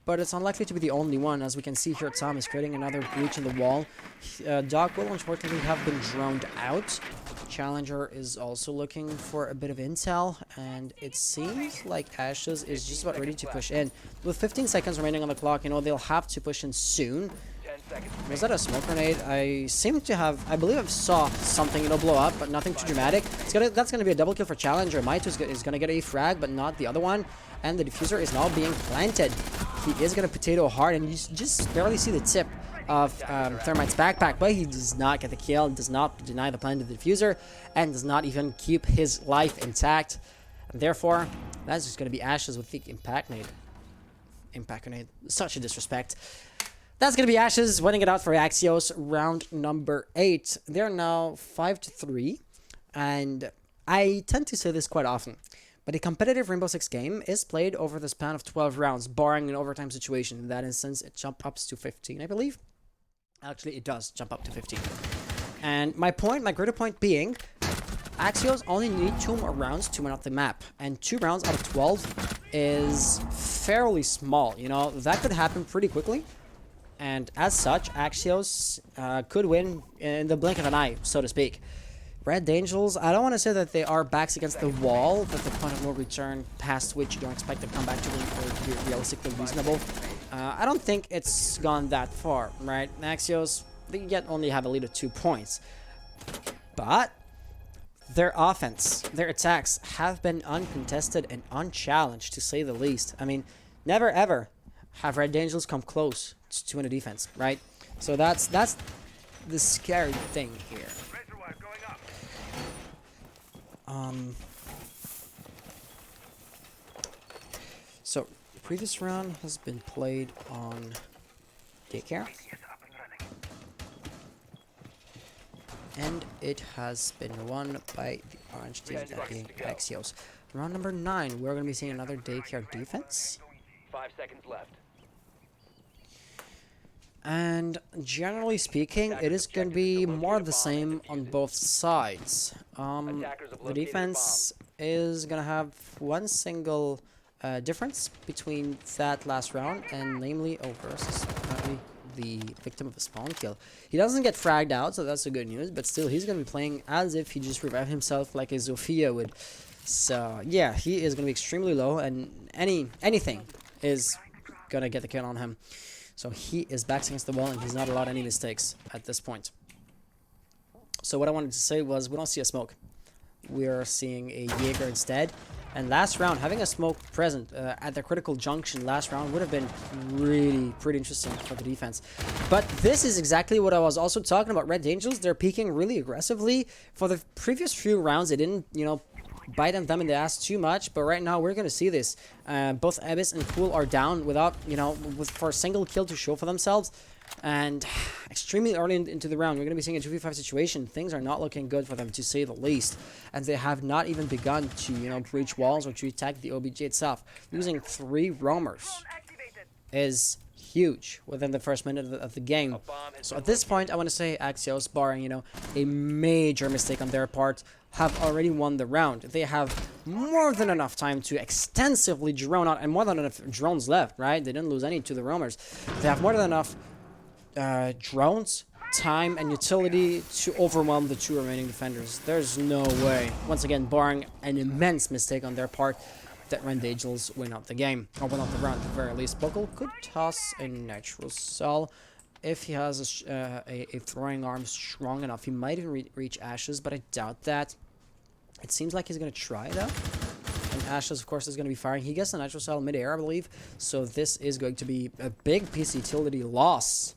But it's unlikely to be the only one. As we can see here, Tom is creating another breach in the wall. Doc will unfortunately have been droned out. Challenger is also looking for a bit of intel, and it seems like Ashes is just about ready to push in. With 15 seconds remaining on the clock, you know, they'll have to push in soon. Was that a smoke grenade? I believe I saw something, you know, blow up, but nothing too dramatic. That's gonna be a double kill for Challenger. Maitu is gonna get a frag, but not the other one. And the diffuser is now being planted. He is gonna potato hard, and you just barely see the tip of Thermite's backpack, but he does not get the kill, does not deny the plant of the diffuser, and does not even keep his life intact. And therefore, that's just going to be Ashes with the impact grenade. Impact grenade. Such a disrespect. That's going to be Ashes winning it out for Axios, round number 8. They're now 5-3, and I tend to say this quite often, but a competitive Rainbow Six game is played over the span of 12 rounds, barring an overtime situation. In that instance, it jumps up to 15, I believe. Actually, it does jump up to 15. And my greater point being, Axios only need 2 more rounds to win out the map. And 2 rounds out of 12 is fairly small. You know, that could happen pretty quickly. And as such, Axios could win in the blink of an eye, so to speak. Red Dangels, I don't want to say that they are backs against the wall, that the point of no return past which you don't expect to come back to be realistically reasonable. I don't think it's gone that far, right? Axios, they yet only have a lead of 2 points. But their offense, their attacks have been uncontested and unchallenged, to say the least. I mean, never ever have Red Dangels come close to win a defense, right? So that's the scary thing here. So previous round has been played on daycare, and it has been won by the orange team, that being Axios. Round number 9, we're going to be seeing another daycare defense. 5 seconds left. And generally speaking, it is going to be more of the same on both sides. The defense is going to have one single difference between that last round, and namely, versus apparently the victim of a spawn kill. He doesn't get fragged out, so that's the good news, but still, he's going to be playing as if he just revived himself like a Zofia would. So, yeah, he is going to be extremely low, and anything is going to get the kill on him. So he is backs against the wall, and he's not allowed any mistakes at this point. So what I wanted to say was, we don't see a smoke. We are seeing a Jaeger instead. And last round, having a smoke present at the critical junction last round would have been really pretty interesting for the defense. But this is exactly what I was also talking about. Red Dangels, they're peeking really aggressively. For the previous few rounds, they didn't, bite them in the ass too much. But right now, we're going to see this. Both Abyss and Cool are down without, for a single kill to show for themselves. And extremely early into the round, we're going to be seeing a 2v5 situation. Things are not looking good for them, to say the least. And they have not even begun to, breach walls or to attack the OBG itself. Losing 3 roamers is huge within the first minute of the game. So at this point, I want to say Axios, barring, a major mistake on their part, have already won the round. They have more than enough time to extensively drone out, and more than enough drones left, right? They didn't lose any to the roamers. They have more than enough drones, time, and utility to overwhelm the 2 remaining defenders. There's no way, once again, barring an immense mistake on their part, that Red Dangels win out the game, or win out the round at the very least. Buckle could toss a Nitro Cell if he has a throwing arm strong enough. He might even reach Ashes, but I doubt that. It seems like he's going to try, though. And Ashes, of course, is going to be firing. He gets the Nitro Cell mid-air, I believe. So this is going to be a big piece of utility loss.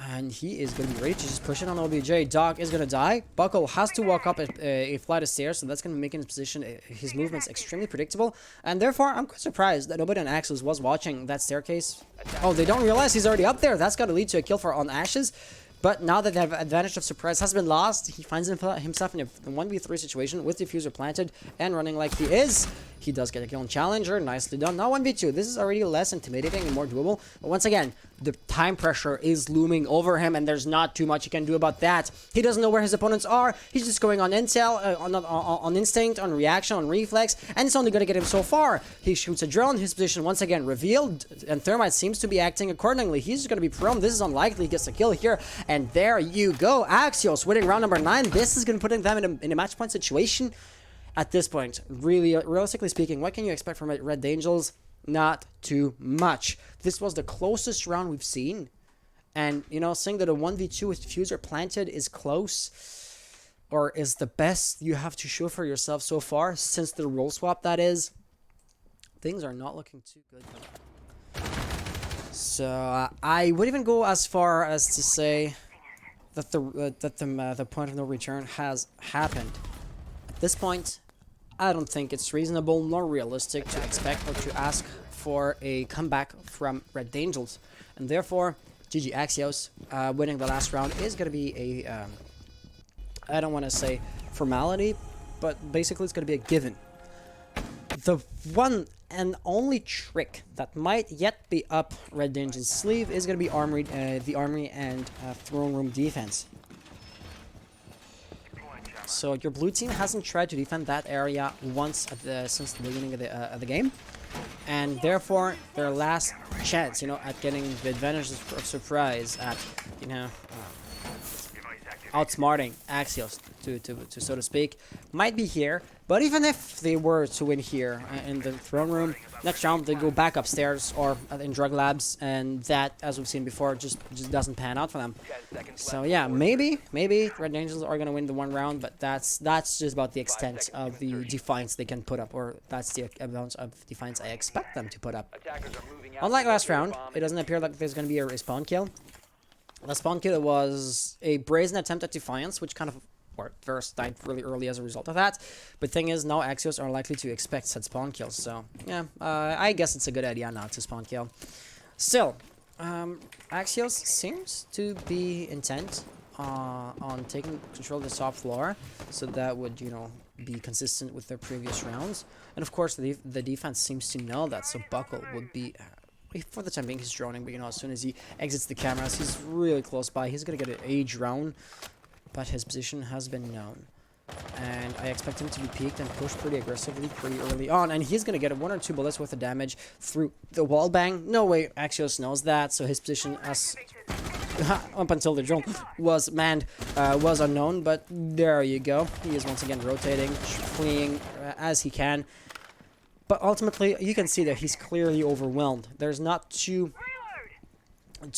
And he is going to be ready to just push it on OBJ. Doc is going to die. Buckle has to walk up a flight of stairs, so that's going to make his position, his movements extremely predictable. And therefore, I'm quite surprised that nobody on Axios was watching that staircase. Oh, they don't realize he's already up there. That's got to lead to a kill on Ashes. But now that the advantage of surprise has been lost, he finds himself in a 1v3 situation with diffuser planted and running like he is. He does get a kill on Challenger. Nicely done. Now 1v2. This is already less intimidating and more doable. But once again, the time pressure is looming over him, and there's not too much he can do about that. He doesn't know where his opponents are. He's just going on intel, on instinct, on reaction, on reflex, and it's only going to get him so far. He shoots a drone. His position once again revealed, and Thermite seems to be acting accordingly. He's just going to be prone. This is unlikely. He gets a kill here, and there you go. Axios winning round number 9. This is going to put them in a match point situation. At this point, really, realistically speaking, what can you expect from Red Dangels? Not too much. This was the closest round we've seen. And, saying that a 1v2 with diffuser planted is close, or is the best you have to show for yourself so far, since the role swap that is, things are not looking too good. So, I would even go as far as to say that the point of no return has happened. At this point, I don't think it's reasonable nor realistic to expect or to ask for a comeback from Red Dangels. And therefore, GG Axios winning the last round is going to be a, I don't want to say formality, but basically it's going to be a given. The one and only trick that might yet be up Red Dangels' sleeve is going to be the armory and throne room defense. So your blue team hasn't tried to defend that area once since the beginning of the game, and therefore their last chance, at getting the advantage of surprise, at outsmarting Axios, to so to speak, might be here. But even if they were to win here in the throne room, next round they go back upstairs or in drug labs, and that, as we've seen before, just doesn't pan out for them. So yeah, maybe Red Angels are gonna win the one round, but that's just about the extent of the defiance they can put up, or that's the amount of defiance I expect them to put up. Unlike last round, it doesn't appear like there's gonna be a respawn kill. The spawn kill was a brazen attempt at defiance, which kind of first died really early as a result of that. But thing is, now Axios are likely to expect said spawn kills, so yeah, I guess it's a good idea not to spawn kill. Still, Axios seems to be intent on taking control of the top floor, so that would, be consistent with their previous rounds. And of course, the defense seems to know that, so Buckle would be... For the time being, he's droning, but as soon as he exits the cameras, he's really close by. He's gonna get a drone, but his position has been known. And I expect him to be peaked and pushed pretty aggressively pretty early on. And he's gonna get 1 or 2 bullets worth of damage through the wall bang. No way Axios knows that, so his position as up until the drone was manned was unknown, but there you go. He is once again rotating, fleeing as he can. But ultimately, you can see that he's clearly overwhelmed. There's not too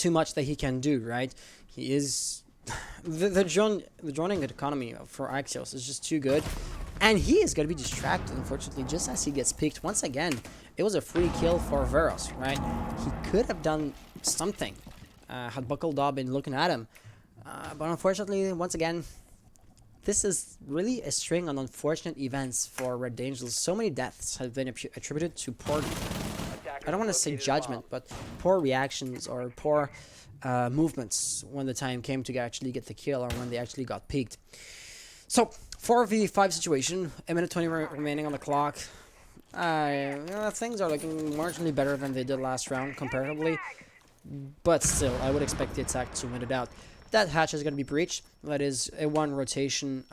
much that he can do, right? He is... The droning economy for Axios is just too good. And he is going to be distracted, unfortunately, just as he gets picked. Once again, it was a free kill for Veros, right? He could have done something had Buckled up been looking at him. But unfortunately, once again, this is really a string of unfortunate events for Red Dangels. So many deaths have been attributed to poor, I don't want to say judgment, but poor reactions or poor movements when the time came to actually get the kill or when they actually got peaked. So, 4v5 situation, a minute 20 remaining on the clock. Things are looking marginally better than they did last round, comparatively. But still, I would expect the attack to win it out. That hatch is going to be breached. That is a one rotation,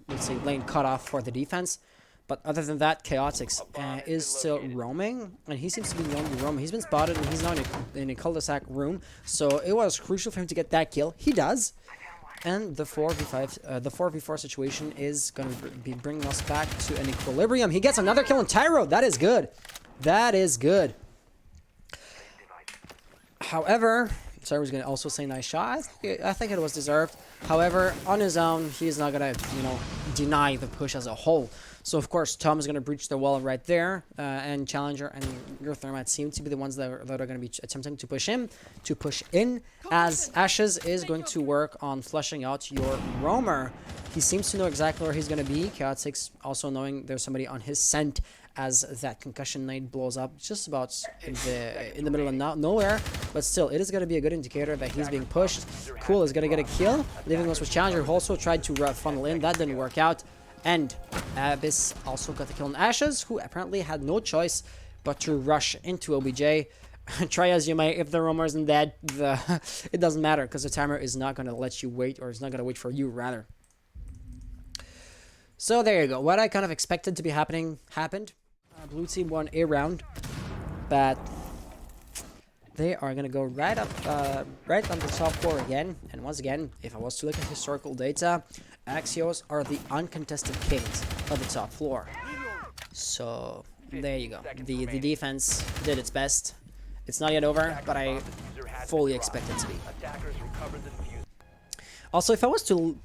let's say, lane cutoff for the defense. But other than that, Chaotix is still roaming, and he seems to be the only roamer. He's been spotted, and he's now in a cul-de-sac room. So it was crucial for him to get that kill. He does. And the 4v5, the 4v4 situation is going to be bringing us back to an equilibrium. He gets another kill on Tyro. That is good. That is good. However, Tyro's going to also say nice shot. I think it was deserved. However, on his own, he's not going to, deny the push as a whole. So, of course, Tom is going to breach the wall right there. And Challenger and your Thermite seem to be the ones that are going to be attempting to push in. As Ashes is going to work on fleshing out your roamer. He seems to know exactly where he's going to be. Chaotix also knowing there's somebody on his scent as that concussion nade blows up just about in the middle of nowhere. But still, it is going to be a good indicator that he's being pushed. Cool is going to get a kill. Leaving us with Challenger, who also tried to funnel in. That didn't work out. And Abyss also got the kill on Ashes, who apparently had no choice but to rush into OBJ. Try as you may, if the roamer isn't dead, it doesn't matter, because the timer is not going to let you wait, or it's not going to wait for you, rather. So there you go. What I kind of expected to be happening happened. Blue team won a round, but they are going to go right on the top floor again. And once again, if I was to look at historical data, Axios are the uncontested kings of the top floor. So there you go. The defense did its best. It's not yet over, but I fully expect it to be. Also, if I was to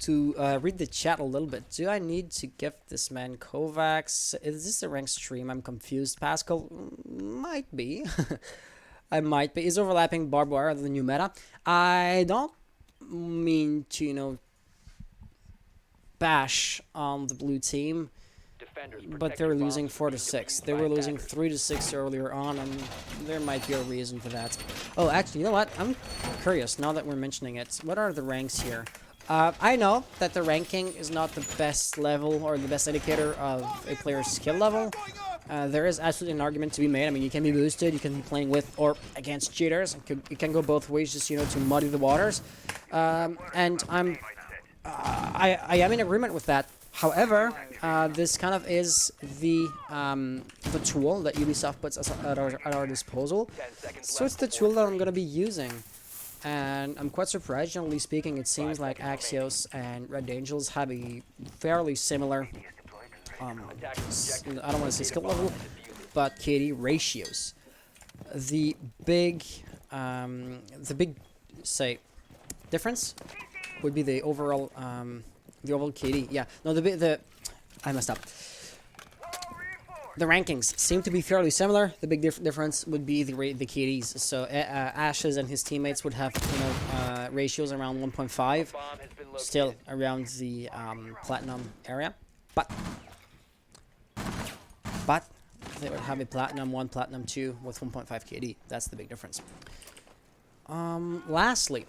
read the chat a little bit, do I need to give this man Kovacs? Is this a ranked stream? I'm confused. Pascal might be. I might be. Is overlapping barbed wire the new meta? I don't mean to, bash on the blue team, but they're losing 4-6. They were losing 3-6 earlier on, and there might be a reason for that. Oh, actually, you know what? I'm curious, now that we're mentioning it. What are the ranks here? I know that the ranking is not the best level or the best indicator of a player's skill level. There is absolutely an argument to be made. I mean, you can be boosted, you can be playing with or against cheaters. It can go both ways, just, to muddy the waters. And I am in agreement with that. However, this kind of is the tool that Ubisoft puts at our disposal. So it's the tool that I'm going to be using. And I'm quite surprised. Generally speaking, it seems like Axios and Red Dangels have a fairly similar, I don't want to say skill level, but KD ratios. The big, say, difference would be the overall KD. Yeah, no, I messed up. The rankings seem to be fairly similar. The big difference would be the KDs. So Ashes and his teammates would have ratios around 1.5, still around the platinum area, but they would have a platinum 1, platinum 2 with 1.5 KD. That's the big difference. Lastly,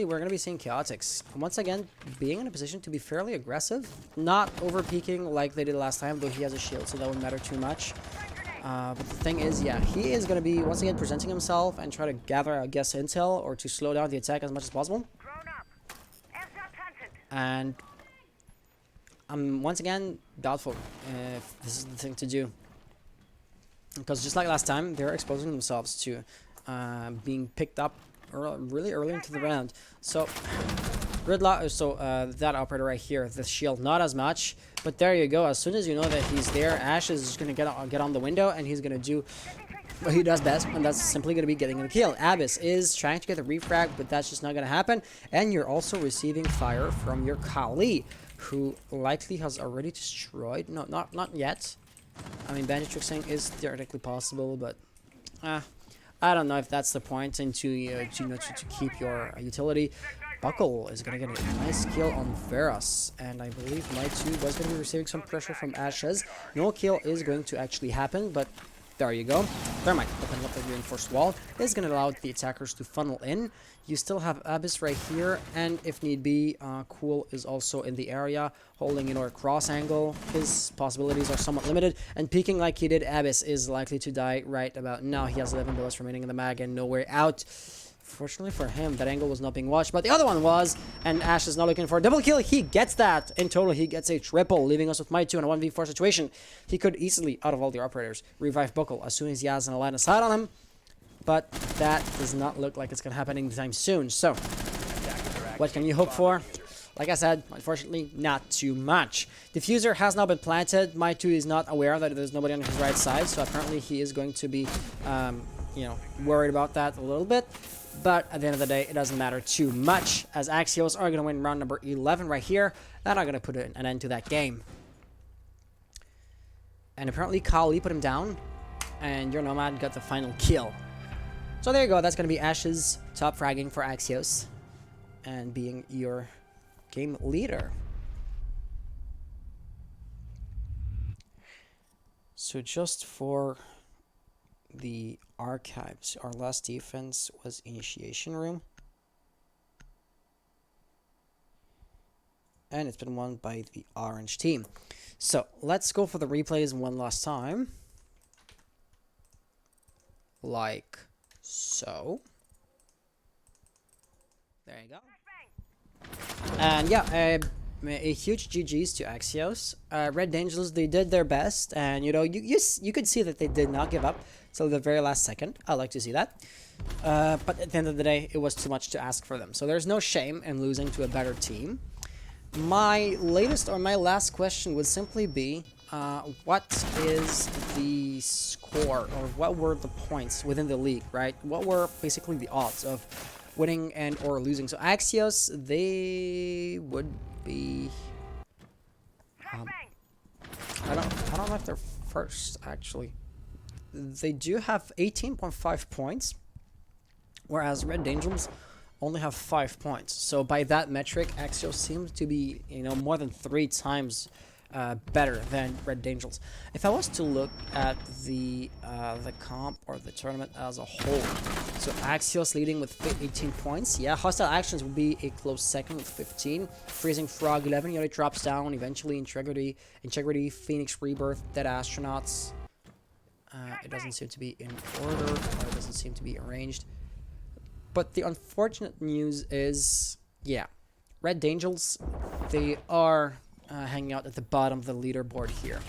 we're going to be seeing Chaotix once again being in a position to be fairly aggressive, not over-peaking like they did last time, though he has a shield, so that wouldn't matter too much. But the thing is, yeah, he is going to be once again presenting himself and try to gather, I guess, intel or to slow down the attack as much as possible. And I'm once again doubtful if this is the thing to do, because just like last time, they're exposing themselves to being picked up really early into the round. So Gridlock, that operator right here, the shield, not as much, but there you go. As soon as you know that he's there, Ash is just gonna get on the window, and he's gonna do what he does best, and that's simply going to be getting a kill. Abyss is trying to get the refrag, but that's just not going to happen. And you're also receiving fire from your Kali, who likely has already destroyed. No, not yet. I mean, bandit tricksing is theoretically possible, but I don't know if that's the point. And to keep your utility. Buckle is going to get a nice kill on Veras, and I believe Might2 was going to be receiving some pressure from Ashes. No kill is going to actually happen, but there you go. Thermite opening up the reinforced wall is going to allow the attackers to funnel in. You still have Abyss right here, and if need be, Cool is also in the area, holding a cross angle. His possibilities are somewhat limited, and peeking like he did, Abyss is likely to die right about now. He has 11 bullets remaining in the mag and nowhere out. Fortunately for him, that angle was not being watched, but the other one was, and Ash is now looking for a double kill. He gets that. In total, he gets a triple, leaving us with Might2 in a 1v4 situation. He could easily, out of all the operators, revive Buckle as soon as he has an line of sight on him, but that does not look like it's going to happen anytime soon. So, what can you hope for? Like I said, unfortunately, not too much. Diffuser has now been planted. Might2 is not aware that there's nobody on his right side, so apparently he is going to be, worried about that a little bit. But at the end of the day, it doesn't matter too much, as Axios are going to win round number 11 right here. They're not going to put an end to that game. And apparently Kali put him down, and your Nomad got the final kill. So there you go, that's going to be Ash's top fragging for Axios, and being your game leader. So just for the archives, our last defense was Initiation Room, and it's been won by the orange team. So let's go for the replays one last time, like so. There you go. And yeah, a huge GG's to Axios. Red Dangels, they did their best, and you could see that they did not give up till the very last second. I like to see that. But at the end of the day, it was too much to ask for them. So there's no shame in losing to a better team. My last question would simply be, what is the score, or what were the points within the league, right? What were basically the odds of winning and or losing? So Axios, they would be, I don't know if they're first, actually. They do have 18.5 points, whereas Red Dangels only have 5 points. So by that metric, Axios seems to be, more than 3 times better than Red Dangels. If I was to look at the comp or the tournament as a whole, so Axios leading with 18 points. Yeah, Hostile Actions would be a close second with 15. Freezing Frog 11. It drops down eventually. Integrity, Phoenix Rebirth, Dead Astronauts. It doesn't seem to be in order, or it doesn't seem to be arranged. But the unfortunate news is, yeah, Red Dangels, they are hanging out at the bottom of the leaderboard here.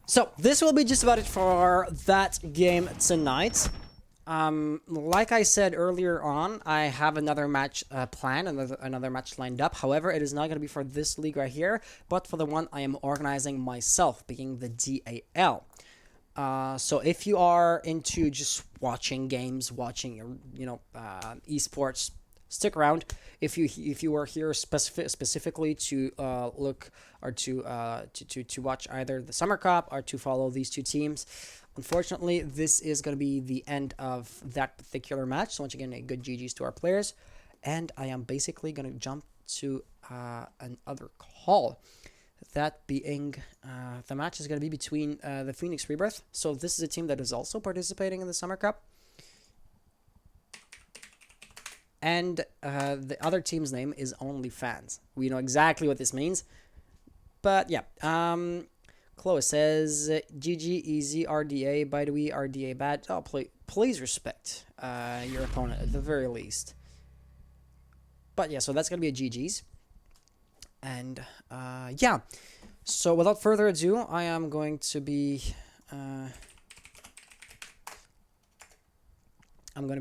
So this will be just about it for that game tonight. Like I said earlier on, I have another match planned, another match lined up. However, it is not going to be for this league right here, but for the one I am organizing myself, being the DAL. So if you are into just watching games, watching esports, stick around. If you are here specifically to look or to watch either the SummerCup or to follow these two teams, unfortunately, this is going to be the end of that particular match. So once again, a good GG's to our players, and I am basically going to jump to another call. That being, the match is going to be between the Phoenix Rebirth. So this is a team that is also participating in the SummerCup. And the other team's name is OnlyFans. We know exactly what this means. But yeah, Chloe says, GG, easy, RDA, by the way, RDA bad. Oh, please respect your opponent at the very least. But yeah, so that's going to be a GG's. And yeah, so without further ado, I am going to be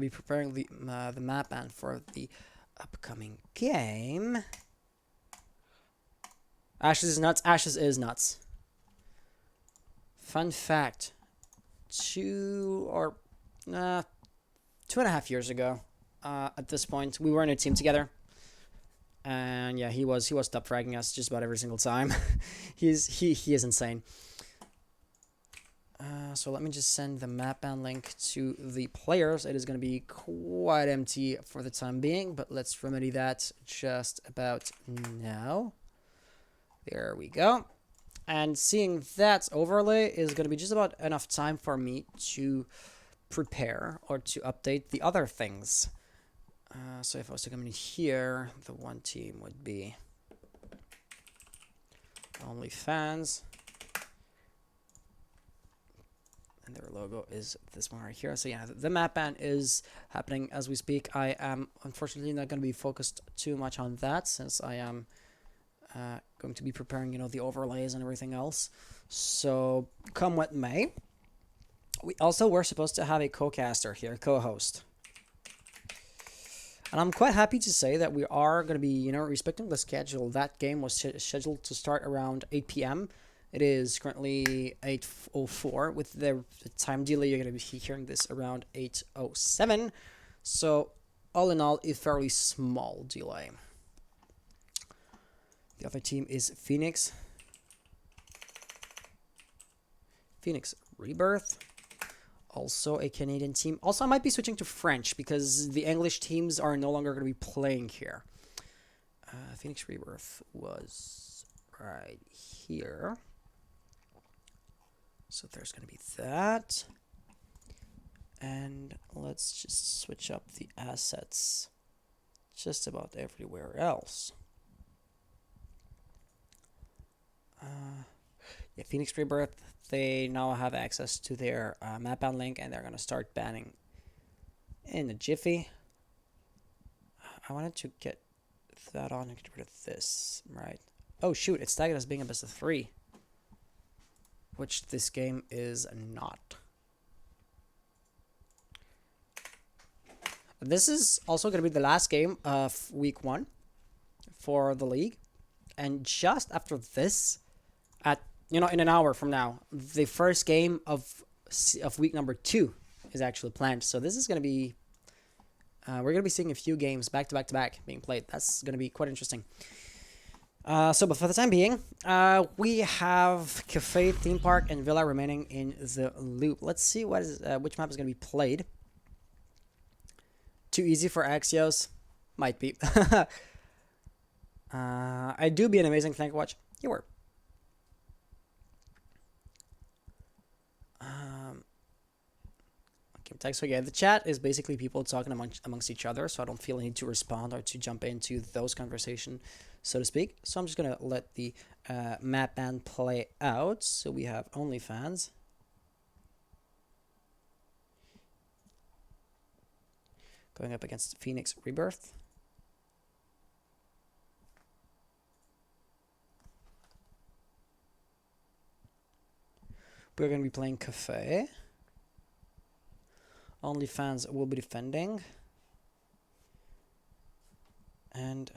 preparing the map ban for the upcoming game. Ashes is nuts. Ashes is nuts. Fun fact: 2.5 years ago. At this point, we were in a team together, and yeah, he was top fragging us just about every single time. he is insane. So let me just send the map and link to the players. It is going to be quite empty for the time being, but let's remedy that just about now. There we go. And seeing that overlay is going to be just about enough time for me to prepare or to update the other things. So if I was to come in here, the one team would be OnlyFans. And their logo is this one right here. So yeah, the map ban is happening as we speak. I am unfortunately not going to be focused too much on that since I am going to be preparing, the overlays and everything else. So come what may. We also were supposed to have a co-caster here, co-host. And I'm quite happy to say that we are going to be, respecting the schedule. That game was scheduled to start around 8 p.m. It is currently 8:04. With the time delay, you're going to be hearing this around 8:07. So all in all, a fairly small delay. The other team is Phoenix. Phoenix Rebirth. Also a Canadian team. Also, I might be switching to French because the English teams are no longer going to be playing here. Phoenix Rebirth was right here. So there's going to be that. And let's just switch up the assets just about everywhere else. Yeah, Phoenix Rebirth, they now have access to their map ban link, and they're going to start banning in a jiffy. I wanted to get that on and get rid of this, right? Oh shoot, it's tagged as being a best of 3, which this game is not. This is also going to be the last game of week 1 for the league, and just after this, at in an hour from now, the first game of week number 2 is actually planned. So this is going to be, we're going to be seeing a few games back to back to back being played. That's going to be quite interesting. But for the time being, we have Cafe, Theme Park, and Villa remaining in the loop. Let's see which map is going to be played. Too easy for Axios? Might be. I do be an amazing flank watch. You were. Text. So yeah, the chat is basically people talking amongst each other, so I don't feel a need to respond or to jump into those conversations, so to speak. So I'm just gonna let the map ban play out. So we have OnlyFans. Going up against Phoenix Rebirth. We're going to be playing Cafe. OnlyFans will be defending. And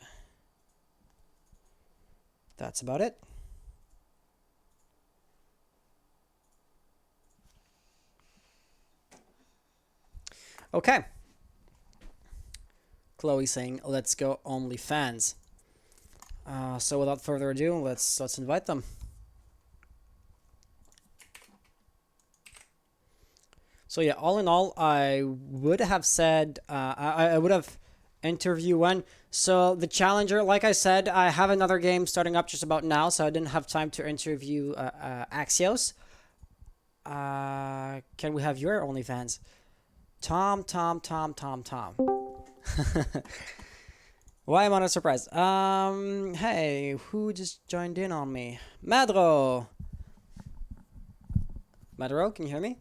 that's about it. Okay. Chloe saying, let's go OnlyFans. So without further ado, let's invite them. So yeah, all in all, I would have said, I would have interview one. So the challenger, like I said, I have another game starting up just about now, so I didn't have time to interview Axios. Can we have your OnlyFans? Tom. Why am I not surprised? Hey, who just joined in on me? Madro, can you hear me?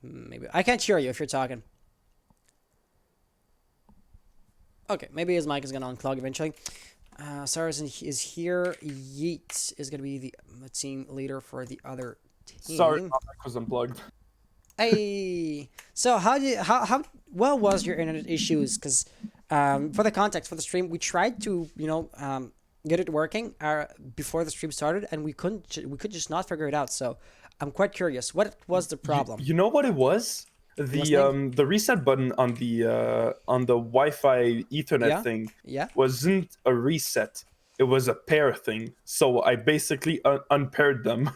Maybe I can't hear you if you're talking. Okay, maybe his mic is gonna unclog eventually. Saracen is here. Yeet is gonna be the team leader for the other team. Sorry, my mic was unplugged. Hey, so how well was your internet issues? Because for the context for the stream, we tried to get it working before the stream started, and we could just not figure it out. So I'm quite curious. What was the problem? You know what it was? The reset button on the Wi-Fi Ethernet Yeah? thing Yeah? wasn't a reset. It was a pair thing. So I basically unpaired them.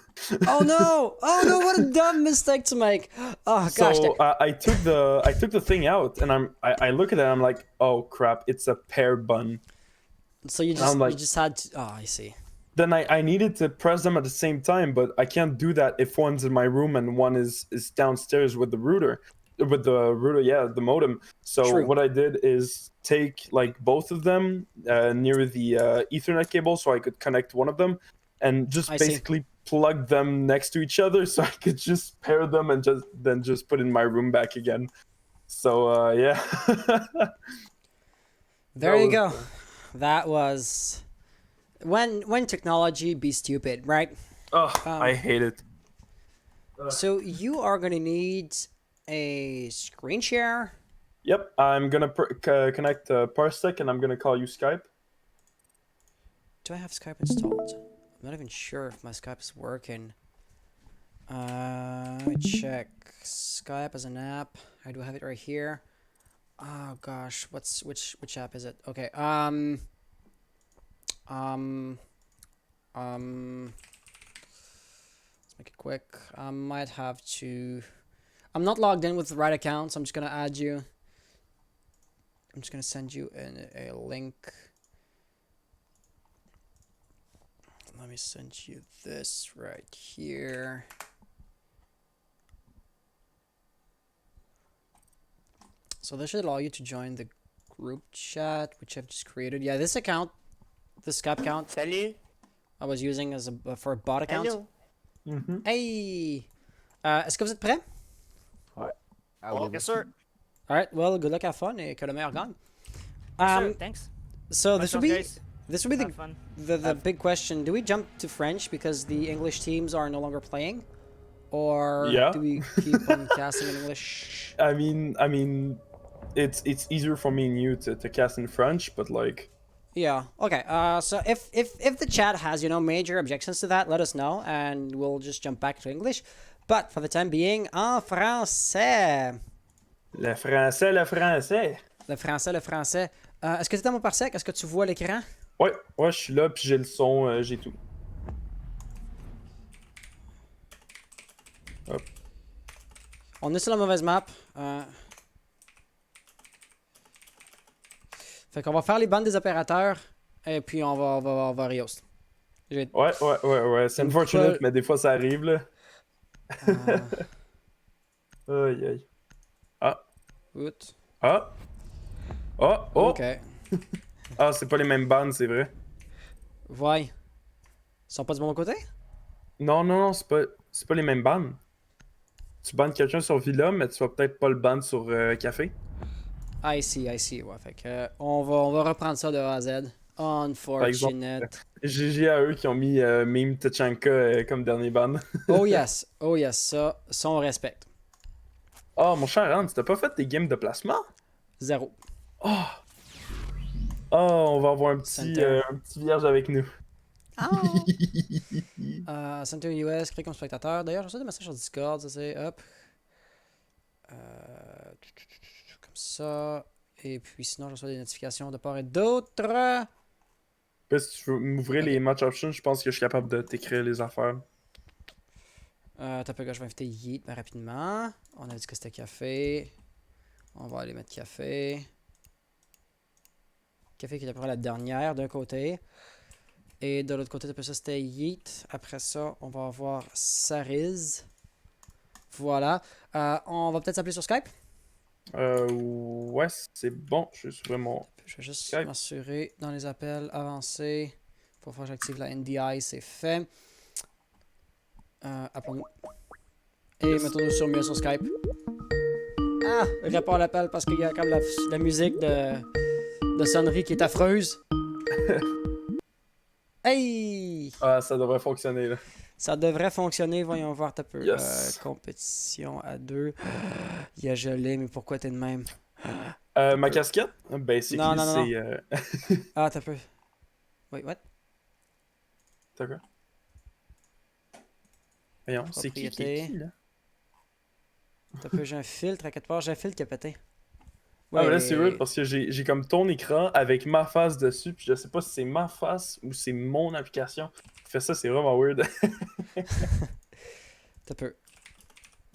Oh no! Oh no! What a dumb mistake to make. Oh gosh. So I took the thing out and I look at it and I'm like, oh crap, it's a pair button. So And I'm you like, just had to. Oh, I see. then I needed to press them at the same time, but I can't do that if one's in my room and one is downstairs with the router, yeah, the modem. So True. what I did is take like both of them near the Ethernet cable, so I could connect one of them, and just I see. basically plug them next to each other, so I could just pair them and just put in my room back again. So yeah. There you go. That was when technology be stupid, right? Oh, I hate it. So you are gonna need a screen share. Yep, I'm gonna connect Parsec and I'm gonna call you Skype. Do I have Skype installed? I'm not even sure if my Skype is working. Let me check. Skype as an app. I do have it right here. Oh gosh, which app is it? Okay. Let's make it quick. I might have to. I'm not logged in with the right account, so I'm just gonna add you. I'm just gonna send you a link. Let me send you this right here. So this should allow you to join the group chat, which I've just created. Yeah, this account, the Skype account, Salut. I was using as a for a bot account. Hello. Hey, est-ce que vous êtes prêts? Oh, yes, sir. All right. Well, good luck, have fun, et que le meilleur gagne. Sir, thanks. So this will be Guys. this will be Have fun. the big question. Do we jump to French because the English teams are no longer playing, or Yeah. do we keep on casting in English? I mean, it's easier for me and you to cast in French, but like, Yeah. Okay. So if the chat has major objections to that, let us know and we'll just jump back to English. But for the time being, en français. le français, le français. Le français, le français. Est-ce que tu es dans mon parsec? Est-ce que tu vois l'écran? Ouais, je suis là, puis j'ai le son, j'ai tout. Hop. On est sur la mauvaise map. Fait qu'on va faire les bandes des opérateurs et puis on va rehost. Ouais. C'est unfortunate, mais des fois ça arrive, là. Aïe. Ah. Oups. Ah. Oh. Ok. Ah, c'est pas les mêmes bandes, c'est vrai. Ils sont pas du bon côté? Non, c'est pas les mêmes bandes. Tu bandes quelqu'un sur Villa, mais tu vas peut-être pas le ban sur Café. I see, ouais. Fait que on va reprendre ça de A à Z. Unfortunate. GG à eux qui ont mis Meme Tachanka comme dernier ban. Oh yes, ça on respecte. Oh, mon cher Hans, t'as pas fait tes games de placement? 0. Oh, on va avoir un petit vierge avec nous. Center US, créé comme spectateur. D'ailleurs, je reçois des messages sur Discord, ça c'est hop. Comme ça. Et puis sinon, je reçois des notifications de part et d'autre. Si tu veux m'ouvrir les match options, je pense que je suis capable de t'écrire les affaires. T'as peu que je vais inviter Yeet rapidement. On a dit que c'était café. On va aller mettre café. Café qui est à peu près la dernière d'un côté. Et de l'autre côté, ça c'était Yeet. Après ça, on va avoir Sariz. Voilà. On va peut-être s'appeler sur Skype. Ouais, c'est bon. Je suis vraiment. Je vais juste m'assurer dans les appels avancés. Pour faire que j'active la NDI, c'est fait. Appelons-nous. Et mettons-nous sur mieux sur Skype. Ah! Réponds à l'appel parce qu'il y a comme la musique de sonnerie qui est affreuse. Hey! Ah, ça devrait fonctionner là. Ça devrait fonctionner, voyons voir un peu. Yes. Compétition à 2. Il a gelé, mais pourquoi t'es de même? Ma casquette? Basically, non. c'est. Ah, t'as peu. Wait, what? T'as quoi? Voyons, c'est qui est Propriété. qui, là? T'as peu, j'ai un filtre à quelque part. J'ai un filtre qui a pété. Ah, mais là, c'est weird Ouais. parce que j'ai comme ton écran avec ma face dessus, puis je sais pas si c'est ma face ou c'est mon application qui fait ça, c'est vraiment weird. T'as peu.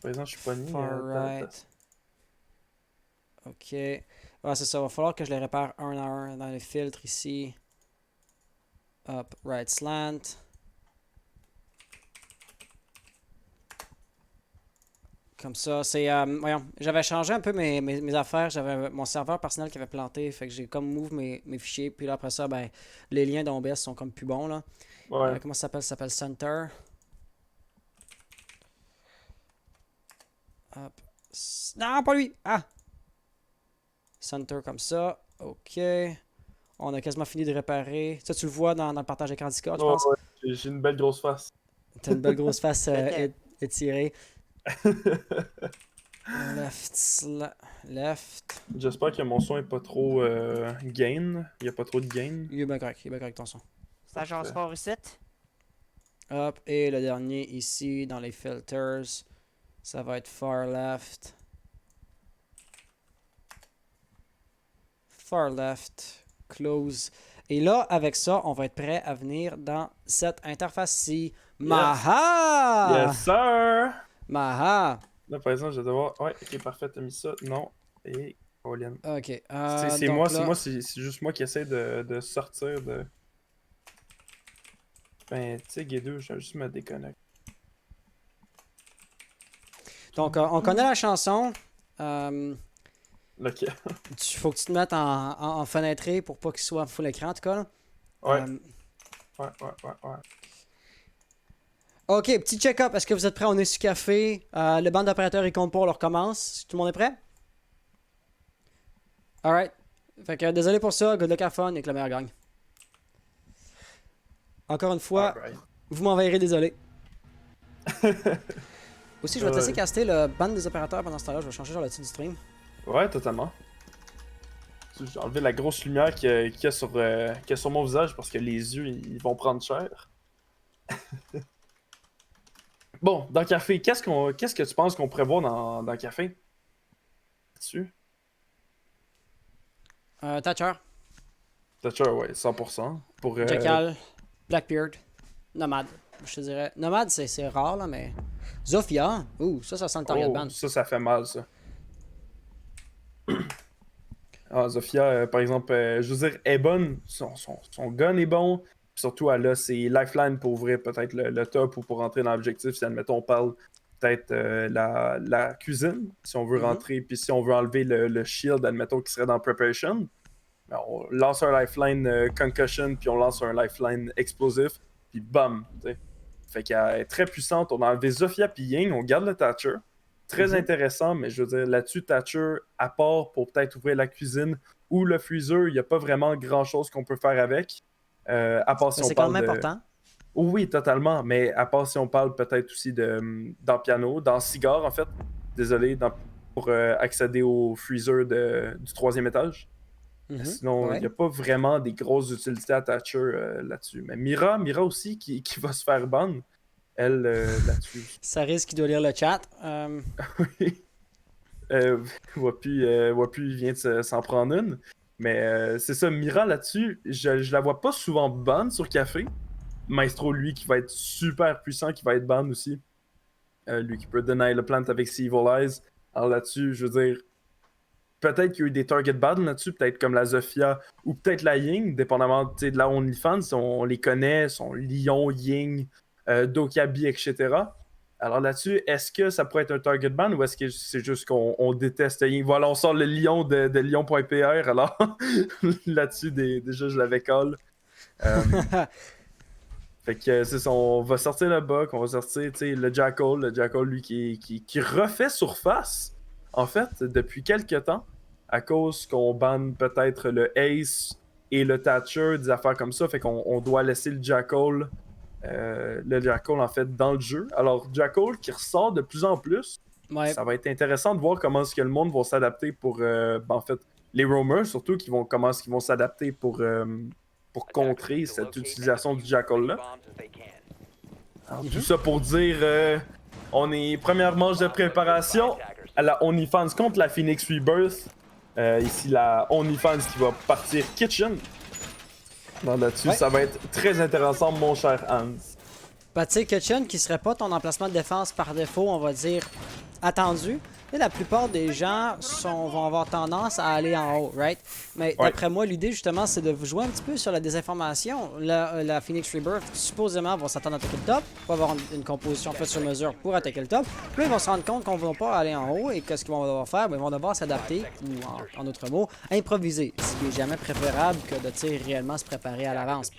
Par exemple, je suis pogné. Far right. Ok. Ouais, c'est ça. Va falloir que je les répare un à un dans les filtres ici. Up, right, slant. Comme ça, c'est. Voyons, j'avais changé un peu mes affaires. J'avais mon serveur personnel qui avait planté. Fait que j'ai comme move mes fichiers. Puis là, après ça, ben, les liens d'OBS sont comme plus bons, là. Ouais. Comment ça s'appelle? Ça s'appelle Center. Hop. Non, pas lui! Ah! Center comme ça. Ok. On a quasiment fini de réparer. Ça, tu le vois dans le partage d'écran Discord, je Ouais, pense. ouais, j'ai une belle grosse face. T'as une belle grosse face Peut-être. étirée. Left, left. J'espère que mon son est pas trop gain. Il y a pas trop de gain. Il est bien correct ton son. Ça jase fort ici. Hop, et le dernier ici dans les filters, ça va être far left. Far left, close. Et là, avec ça, on va être prêt à venir dans cette interface-ci. Maha! Yes, sir! Maha! Là, par exemple, je vais devoir. Ouais, ok, parfait, t'as mis ça. Non. Et Colin. Ok, C'est donc moi, là, c'est juste moi qui essaie de sortir de. Ben, tu sais, Guédou, je vais juste me déconnecter. donc on connaît la chanson. Ok. Faut que tu te mettes en fenêtré pour pas qu'il soit full écran en tout cas. Là. Ouais. Euh, Ouais. ok, petit check-up. Est-ce que vous êtes prêts? On est sur café. Le banc d'opérateurs il compte pas, on le recommence. Tout le monde est prêt? Alright. Fait que désolé pour ça, good luck à fun et que le meilleur gagne. Encore une fois, Alright. vous m'enverrez désolé. Aussi, je vais te laisser Ouais. caster le ban des opérateurs pendant ce temps-là. Je vais changer genre le titre du stream. Ouais, totalement. J'ai enlevé la grosse lumière qu'il y a sur mon visage parce que les yeux, ils vont prendre cher. Bon, dans le café, qu'est-ce que tu penses qu'on pourrait voir dans le café? Dessus? Thatcher, Thatcher, ouais, 100%. Pour, Jackal, Blackbeard, Nomad. Je te dirais. Nomad, c'est rare là, mais. Zofia. Ouh, ça sent le target ban. ça fait mal, ça. Ah, Zofia, par exemple, je veux dire, est bonne. Son gun est bon. Puis surtout, elle a ses lifelines pour ouvrir peut-être le top ou pour rentrer dans l'objectif. Si, admettons, on parle peut-être la cuisine, si on veut Mhm. rentrer. Puis si on veut enlever le shield, admettons, qui serait dans preparation. Ben, on lance un lifeline concussion, puis on lance un lifeline explosif. Puis bam, tu sais. Fait qu'elle est très puissante. On a enlevé Zofia puis Ying, on garde le Thatcher. Très intéressant, mais je veux dire, là-dessus, Thatcher, à part pour peut-être ouvrir la cuisine ou le freezer, il n'y a pas vraiment grand-chose qu'on peut faire avec. À part si Mais on c'est quand parle même de... important. Oh oui, totalement, mais à part si on parle peut-être aussi dans piano, dans cigare, en fait. Désolé, pour accéder au freezer du troisième étage. Mhm. Sinon, il Ouais. n'y a pas vraiment des grosses utilités à Thatcher là-dessus. Mais Mira aussi, qui va se faire ban, elle, là-dessus. Ça risque qu'il doit lire le chat. Oui. Wapu vient de s'en prendre une. Mais c'est ça, Mira là-dessus, je la vois pas souvent ban sur Café. Maestro, lui, qui va être super puissant, qui va être ban aussi. Lui qui peut deny le plant avec ses Evil Eyes. Alors là-dessus, je veux dire, peut-être qu'il y a eu des target ban là-dessus, peut-être comme la Zofia ou peut-être la Ying, dépendamment de la OnlyFans, on les connaît, son Lion, Ying, Dokabi, etc. Alors là-dessus, est-ce que ça pourrait être un target ban ou est-ce que c'est juste qu'on déteste Ying? Voilà, on sort le lion de Lion.pr, alors là-dessus, déjà, je l'avais call. Fait que c'est ça, on va sortir le bug, on va sortir le Jackal, lui qui refait surface, en fait, depuis quelques temps, à cause qu'on banne peut-être le Ace et le Thatcher, des affaires comme ça, fait qu'on doit laisser le Jackal en fait dans le jeu. Alors Jackal qui ressort de plus en plus, Ouais. ça va être intéressant de voir comment est-ce que le monde va s'adapter pour, en fait, les roamers surtout, comment est-ce qu'ils vont s'adapter pour contrer cette utilisation du Jackal-là. Alors, tout ça pour dire, on est première manche de préparation à la OnlyFans contre la Phoenix Rebirth. Ici, la OnlyFans qui va partir Kitchen. Là-dessus, ça va être très intéressant, mon cher Hans. Bah, tu sais, Kitchen qui serait pas ton emplacement de défense par défaut, on va dire, attendu. Et la plupart des gens vont avoir tendance à aller en haut, right? Mais d'après moi, l'idée justement, c'est de jouer un petit peu sur la désinformation. La Phoenix Rebirth, supposément, va s'attendre à attaquer le top, va avoir une composition faite sur mesure pour attaquer le top. Puis là, ils vont se rendre compte qu'on ne va pas aller en haut et qu'est-ce qu'ils vont devoir faire? Bien, ils vont devoir s'adapter, ou en d'autres mots, improviser. Ce qui est jamais préférable que de réellement se préparer à l'avance.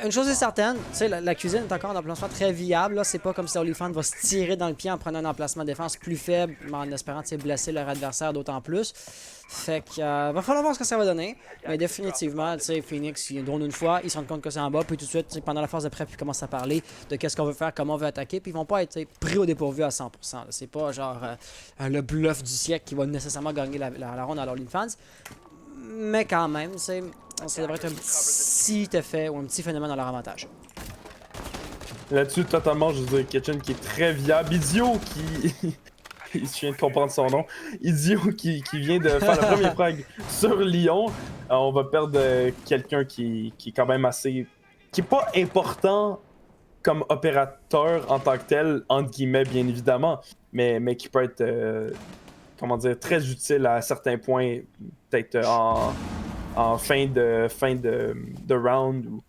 Une chose est certaine, tu sais, la cuisine est encore un emplacement très viable. C'est pas comme si OnlyFans va se tirer dans le pied en prenant un emplacement de défense plus faible, mais en espérant blesser leur adversaire d'autant plus. Fait que va falloir voir ce que ça va donner. Mais définitivement, tu sais, Phoenix, ils drônent une fois, ils se rendent compte que c'est en bas, puis tout de suite, pendant la phase de prep, ils commencent à parler de qu'est-ce qu'on veut faire, comment on veut attaquer, puis ils vont pas être pris au dépourvu à 100%. C'est pas genre le bluff du siècle qui va nécessairement gagner la ronde à l'OnlyFans. Mais quand même, ça devrait être un petit effet ou un petit phénomène dans leur avantage. Là-dessus, totalement, je veux dire, Kitchen qui est très viable. Idiot qui... Je viens de comprendre son nom. Idiot qui vient de faire le premier frag sur Lyon. On va perdre quelqu'un qui est quand même assez... qui est pas important comme opérateur en tant que tel, entre guillemets, bien évidemment, mais qui peut être, comment dire, très utile à certains points, peut-être en fin de round. Ou,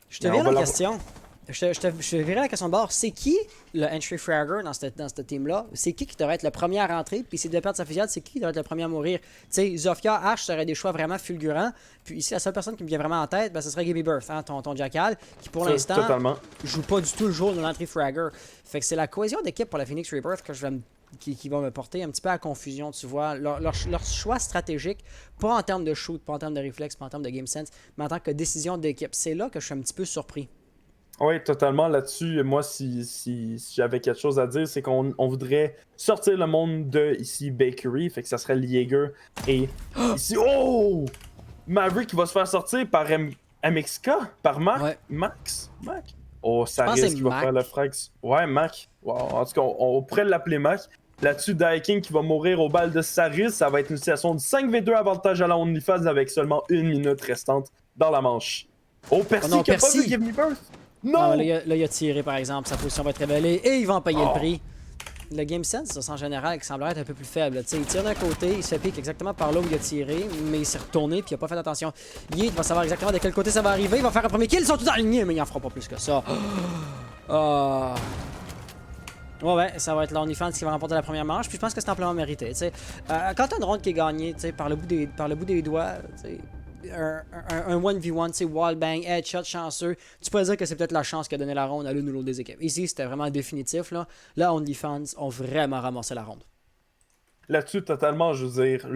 je te vire la question. Je te verrai la question de bord. C'est qui le entry fragger dans ce team-là? C'est qui devrait être le premier à rentrer? Puis s'il devait perdre sa fusillade, c'est qui devrait être le premier à mourir? Tu sais, Zofia, Ash, ça aurait des choix vraiment fulgurants. Puis ici, la seule personne qui me vient vraiment en tête, ben, ce serait Gibby Birth, hein, ton Jackal, qui pour l'instant joue pas du tout le jour de l'entry fragger. Fait que c'est la cohésion d'équipe pour la Phoenix Rebirth que qui va me porter un petit peu à confusion, tu vois. Leur choix stratégique, pas en termes de shoot, pas en termes de réflexe, pas en termes de game sense, mais en tant que décision d'équipe. C'est là que je suis un petit peu surpris. Oui, totalement. Là-dessus, moi, si j'avais quelque chose à dire, c'est qu'on voudrait sortir le monde de, ici, Bakery, fait que ça serait Jaeger. Et ici, oh! Maverick qui va se faire sortir par MXK, par Max? Oh, ça risque qu'il va faire le frag. Ouais, Mac. Wow. En tout cas, on pourrait l'appeler Mac. Là-dessus, Daiking qui va mourir au bal de Saris. Ça va être une situation de 5v2 avantage à la OnlyFans avec seulement 1 minute restante dans la manche. Oh, Percy qui a pas vu Give Me Birth! Non! Ah, là, il a tiré, par exemple. Sa position va être révélée et il va en payer le prix. Le game sense, en général, qui semblerait être un peu plus faible. T'sais, il tire d'un côté, il se pique exactement par là où il a tiré, mais il s'est retourné puis il a pas fait attention. Il va savoir exactement de quel côté ça va arriver. Il va faire un premier kill. Ils sont tous alignés, mais il en fera pas plus que ça. Ouais, ça va être l'OnlyFans qui va remporter la première manche. Puis je pense que c'est amplement mérité. Quand t'as une ronde qui est gagnée par le bout des doigts, un 1v1, wallbang, headshot chanceux, tu peux dire que c'est peut-être la chance qui a donné la ronde à l'une ou l'autre des équipes. Ici, c'était vraiment définitif. Là, OnlyFans ont vraiment ramassé la ronde. Là-dessus, totalement, je veux dire,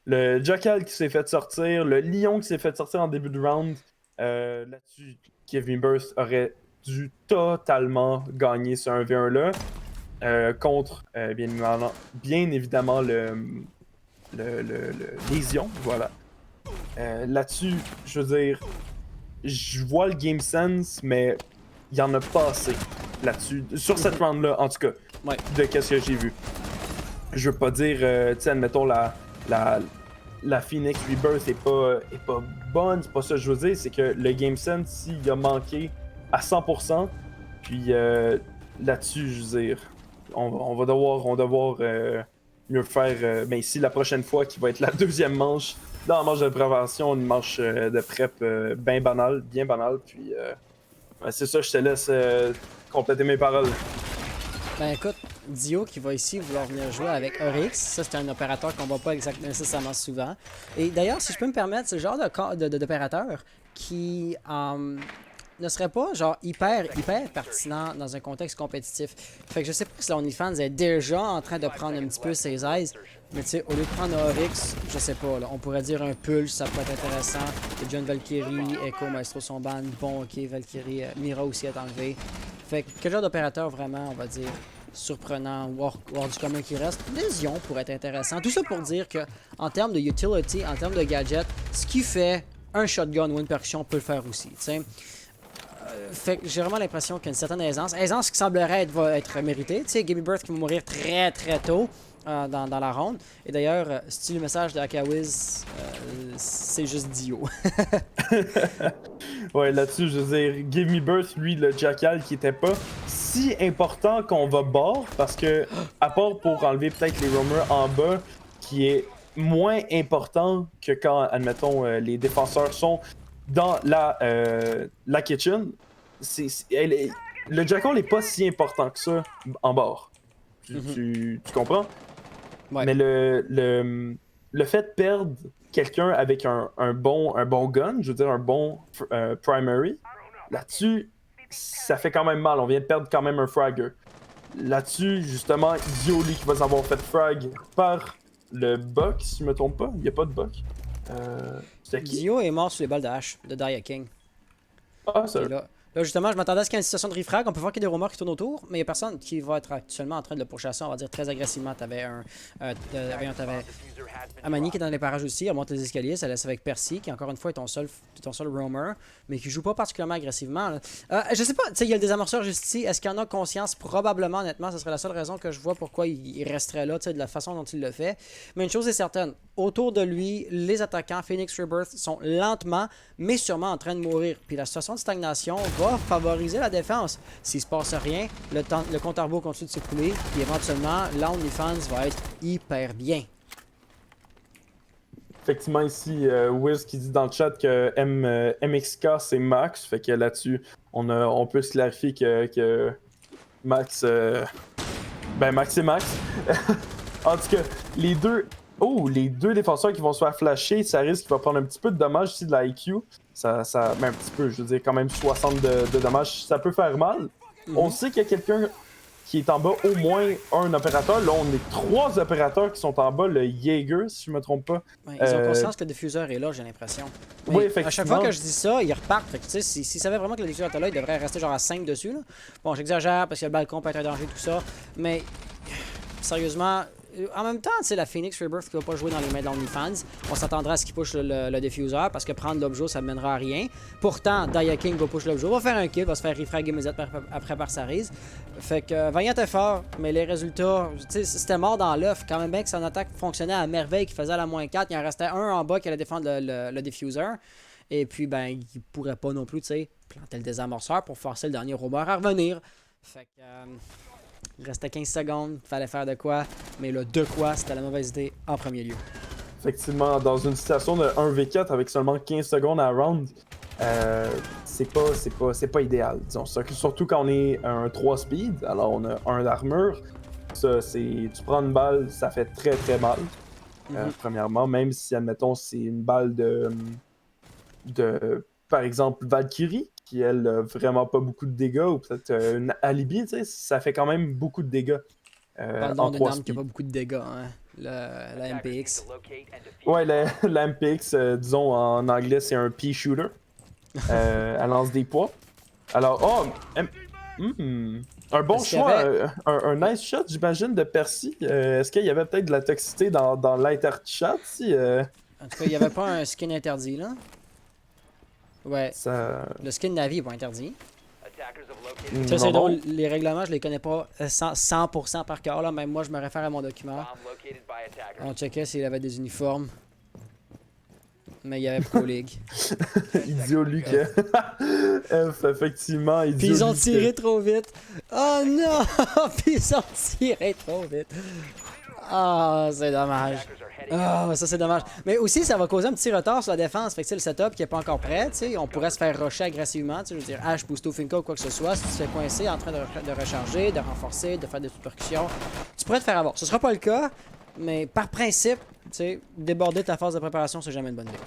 le Jackal qui s'est fait sortir, le Lion qui s'est fait sortir en début de round, là-dessus, Kevin Burst aurait dû totalement gagner ce 1v1-là contre, bien évidemment, le Lésion, voilà. Là-dessus, je veux dire, je vois le game sense, mais il y en a pas assez là-dessus. Sur cette round-là, en tout cas, de qu'est-ce que j'ai vu. Je veux pas dire, tu sais, admettons, la Phoenix Rebirth est pas bonne, c'est pas ça que je veux dire, c'est que le game sense, s'il a manqué à 100%, puis là-dessus, je veux dire, on va devoir mieux faire, mais ici, la prochaine fois, qui va être la deuxième manche, dans la manche de prévention, une manche de prep bien banale, puis c'est ça, je te laisse compléter mes paroles. Ben écoute, Dio qui va ici vouloir venir jouer avec Oryx, ça c'est un opérateur qu'on voit pas nécessairement souvent. Et d'ailleurs, si je peux me permettre, c'est le genre d'opérateur qui ne serait pas genre hyper pertinent dans un contexte compétitif. Fait que je sais pas si l'OnlyFans est déjà en train de prendre un petit peu ses aises, mais tu sais, au lieu de prendre un Oryx, je sais pas, là, on pourrait dire un Pulse, ça peut être intéressant. Il y a John Valkyrie, Echo, Maestro son ban, bon ok, Valkyrie, Mira aussi est enlevé. Fait que quel genre d'opérateur vraiment, on va dire, surprenant, voir du commun qui reste, Lésion pourrait être intéressant. Tout ça pour dire que en termes de utility, en termes de gadget, ce qui fait un shotgun ou une percussion peut le faire aussi, t'sais. Fait que j'ai vraiment l'impression qu'il y a une certaine aisance. Aisance qui semblerait être méritée. Tu sais, Gimme Birth qui va mourir très très tôt dans la ronde. Et d'ailleurs, si tu lis le message de Akawiz, c'est juste Dio. Ouais, là-dessus, je veux dire, Give Me Birth, lui, le jackal qui était pas si important qu'on va bord, parce que, à part pour enlever peut-être les roamers en bas, qui est moins important que quand, admettons, les défenseurs sont dans la kitchen, le jackal n'est pas si important que ça en bord. Tu comprends? Ouais. Mais le fait de perdre quelqu'un avec un bon gun, je veux dire un bon primary, là-dessus, ça fait quand même mal. On vient de perdre quand même un fragger. Là-dessus, justement, Dio, lui, qui va s'avoir fait frag par le Buck, si je me trompe pas. Il n'y a pas de Buck. C'était qui? Dio est mort sur les balles de hache de Dia King. Ah, ça. Et là, justement, je m'attendais à ce qu'il y ait une situation de refrag. On peut voir qu'il y a des rumeurs qui tournent autour, mais il n'y a personne qui va être actuellement en train de le pourchasser, on va dire, très agressivement. T'avais t'avais Amani qui est dans les parages aussi, elle monte les escaliers, ça laisse avec Percy, qui encore une fois est ton seul roamer, mais qui joue pas particulièrement agressivement. Je sais pas, tu sais, il y a le désamorceur juste ici. Est-ce qu'il y en a conscience? Probablement, honnêtement, ce serait la seule raison que je vois pourquoi il resterait là, tu sais, de la façon dont il le fait. Mais une chose est certaine, autour de lui, les attaquants Phoenix Rebirth sont lentement, mais sûrement en train de mourir. Puis la situation de stagnation va favoriser la défense. S'il se passe rien, le compte à rebours continue de s'écouler, puis éventuellement, l'OnlyFans va être hyper bien. Effectivement, ici, Wiz qui dit dans le chat que MXK c'est Max, fait que là-dessus, on peut se clarifier que Max. Max c'est Max. En tout cas, les deux défenseurs qui vont se faire flasher, ça risque qu'il va prendre un petit peu de dommages ici de la IQ. Ça, un petit peu, je veux dire, quand même 60 de dommages, ça peut faire mal. On sait qu'il y a quelqu'un qui est en bas, au moins un opérateur. Là, on est 3 opérateurs qui sont en bas, le Jaeger, si je me trompe pas. Ouais, ils ont conscience que le diffuseur est là, j'ai l'impression. Mais oui, effectivement. à chaque fois que je dis ça, ils repartent. Fait que, tu sais, s'ils savaient vraiment que le diffuseur était là, il devrait rester genre à 5 dessus. Là. Bon, j'exagère parce que le balcon peut être un danger, tout ça. Mais sérieusement, en même temps, tu sais, la Phoenix Rebirth qui va pas jouer dans les mains de l'OnlyFans, on s'attendra à ce qu'il push le diffuseur parce que prendre l'objet, ça ne mènera à rien. Pourtant, Dia King va push l'objet, va faire un kill, va se faire refrag immédiatement après par Sarise. Fait que Vaillant est fort, mais les résultats, tu sais, c'était mort dans l'œuf. Quand même bien que son attaque fonctionnait à merveille, qu'il faisait à la -4, il en restait un en bas qui allait défendre le diffuseur. Et puis, ben, il pourrait pas non plus, tu sais, planter le désamorceur pour forcer le dernier roamer à revenir. Fait que. Il restait 15 secondes, fallait faire de quoi, mais le de quoi, c'était la mauvaise idée en premier lieu. Effectivement, dans une situation de 1v4 avec seulement 15 secondes à round, c'est pas idéal, disons. Surtout quand on est un 3 speed, alors on a 1 d'armure. Ça, tu prends une balle, ça fait très très mal. Premièrement, même si, admettons, c'est une balle de par exemple, Valkyrie, qui elle a vraiment pas beaucoup de dégâts, ou peut-être une Alibi, tu sais, ça fait quand même beaucoup de dégâts. Parlons d'une arme qui a pas beaucoup de dégâts, hein. La MPX. Ouais, la MPX, disons en anglais, c'est un pea shooter. Elle lance des poids. Alors, un bon choix, un nice shot, j'imagine, de Percy. Est-ce qu'il y avait peut-être de la toxicité dans l'inter-chat? En tout cas, il n'y avait pas un skin interdit, là. Ouais. Le skin Navi est pas interdit. Ça, c'est drôle. Les règlements, je les connais pas 100% par cœur. Là. Même moi, je me réfère à mon document. On checkait s'il avait des uniformes. Mais il y avait Pro League. Idiot Lucas. F, effectivement. Idiot. Puis ils ont tiré trop vite. Oh non! Puis ils ont tiré trop vite. Ah, c'est dommage. Ah, ça c'est dommage. Mais aussi, ça va causer un petit retard sur la défense. Fait que le setup qui est pas encore prêt, on pourrait se faire rusher agressivement. Je veux dire, Ash, Boosto, Finka ou quoi que ce soit. Si tu te fais coincer en train de recharger, de renforcer, de faire des percussions, tu pourrais te faire avoir. Ce sera pas le cas, mais par principe, déborder ta phase de préparation, c'est jamais une bonne idée.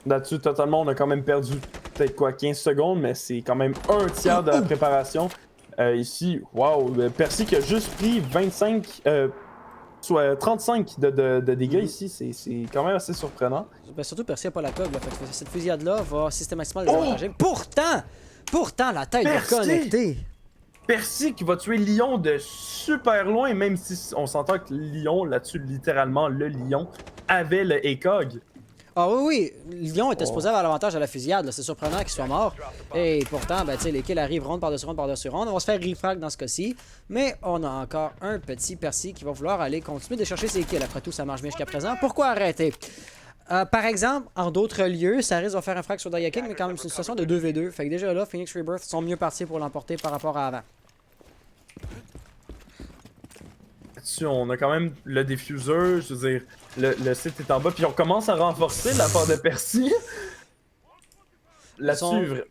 Là-dessus, totalement, on a quand même perdu peut-être 15 secondes, mais c'est quand même un tiers de la préparation. Ici, waouh, Percy qui a juste pris 35 de dégâts ici, c'est quand même assez surprenant. Ben, surtout Percy n'a pas la coque, fait que cette fusillade-là va systématiquement les avantager. Pourtant, la tête est connectée. Percy qui va tuer Lyon de super loin, même si on s'entend que Lyon, là-dessus, littéralement, le Lion, avait le ECOG. Ah oui, oui, Lyon était supposé avoir l'avantage à la fusillade, là. C'est surprenant qu'il soit mort. Et pourtant, ben, les kills arrivent ronde par-dessus ronde par-dessus ronde. On va se faire refrag dans ce cas-ci. Mais on a encore un petit Percy qui va vouloir aller continuer de chercher ses kills. Après tout, ça marche bien jusqu'à présent. Pourquoi arrêter? Par exemple, en d'autres lieux, ça risque de faire un frag sur Daya King, mais quand même, c'est une situation de 2v2. Fait que déjà là, Phoenix Rebirth sont mieux partis pour l'emporter par rapport à avant. Là-dessus, on a quand même le diffuser, je veux dire, le site est en bas, puis on commence à renforcer la part de Percy. Là-dessus,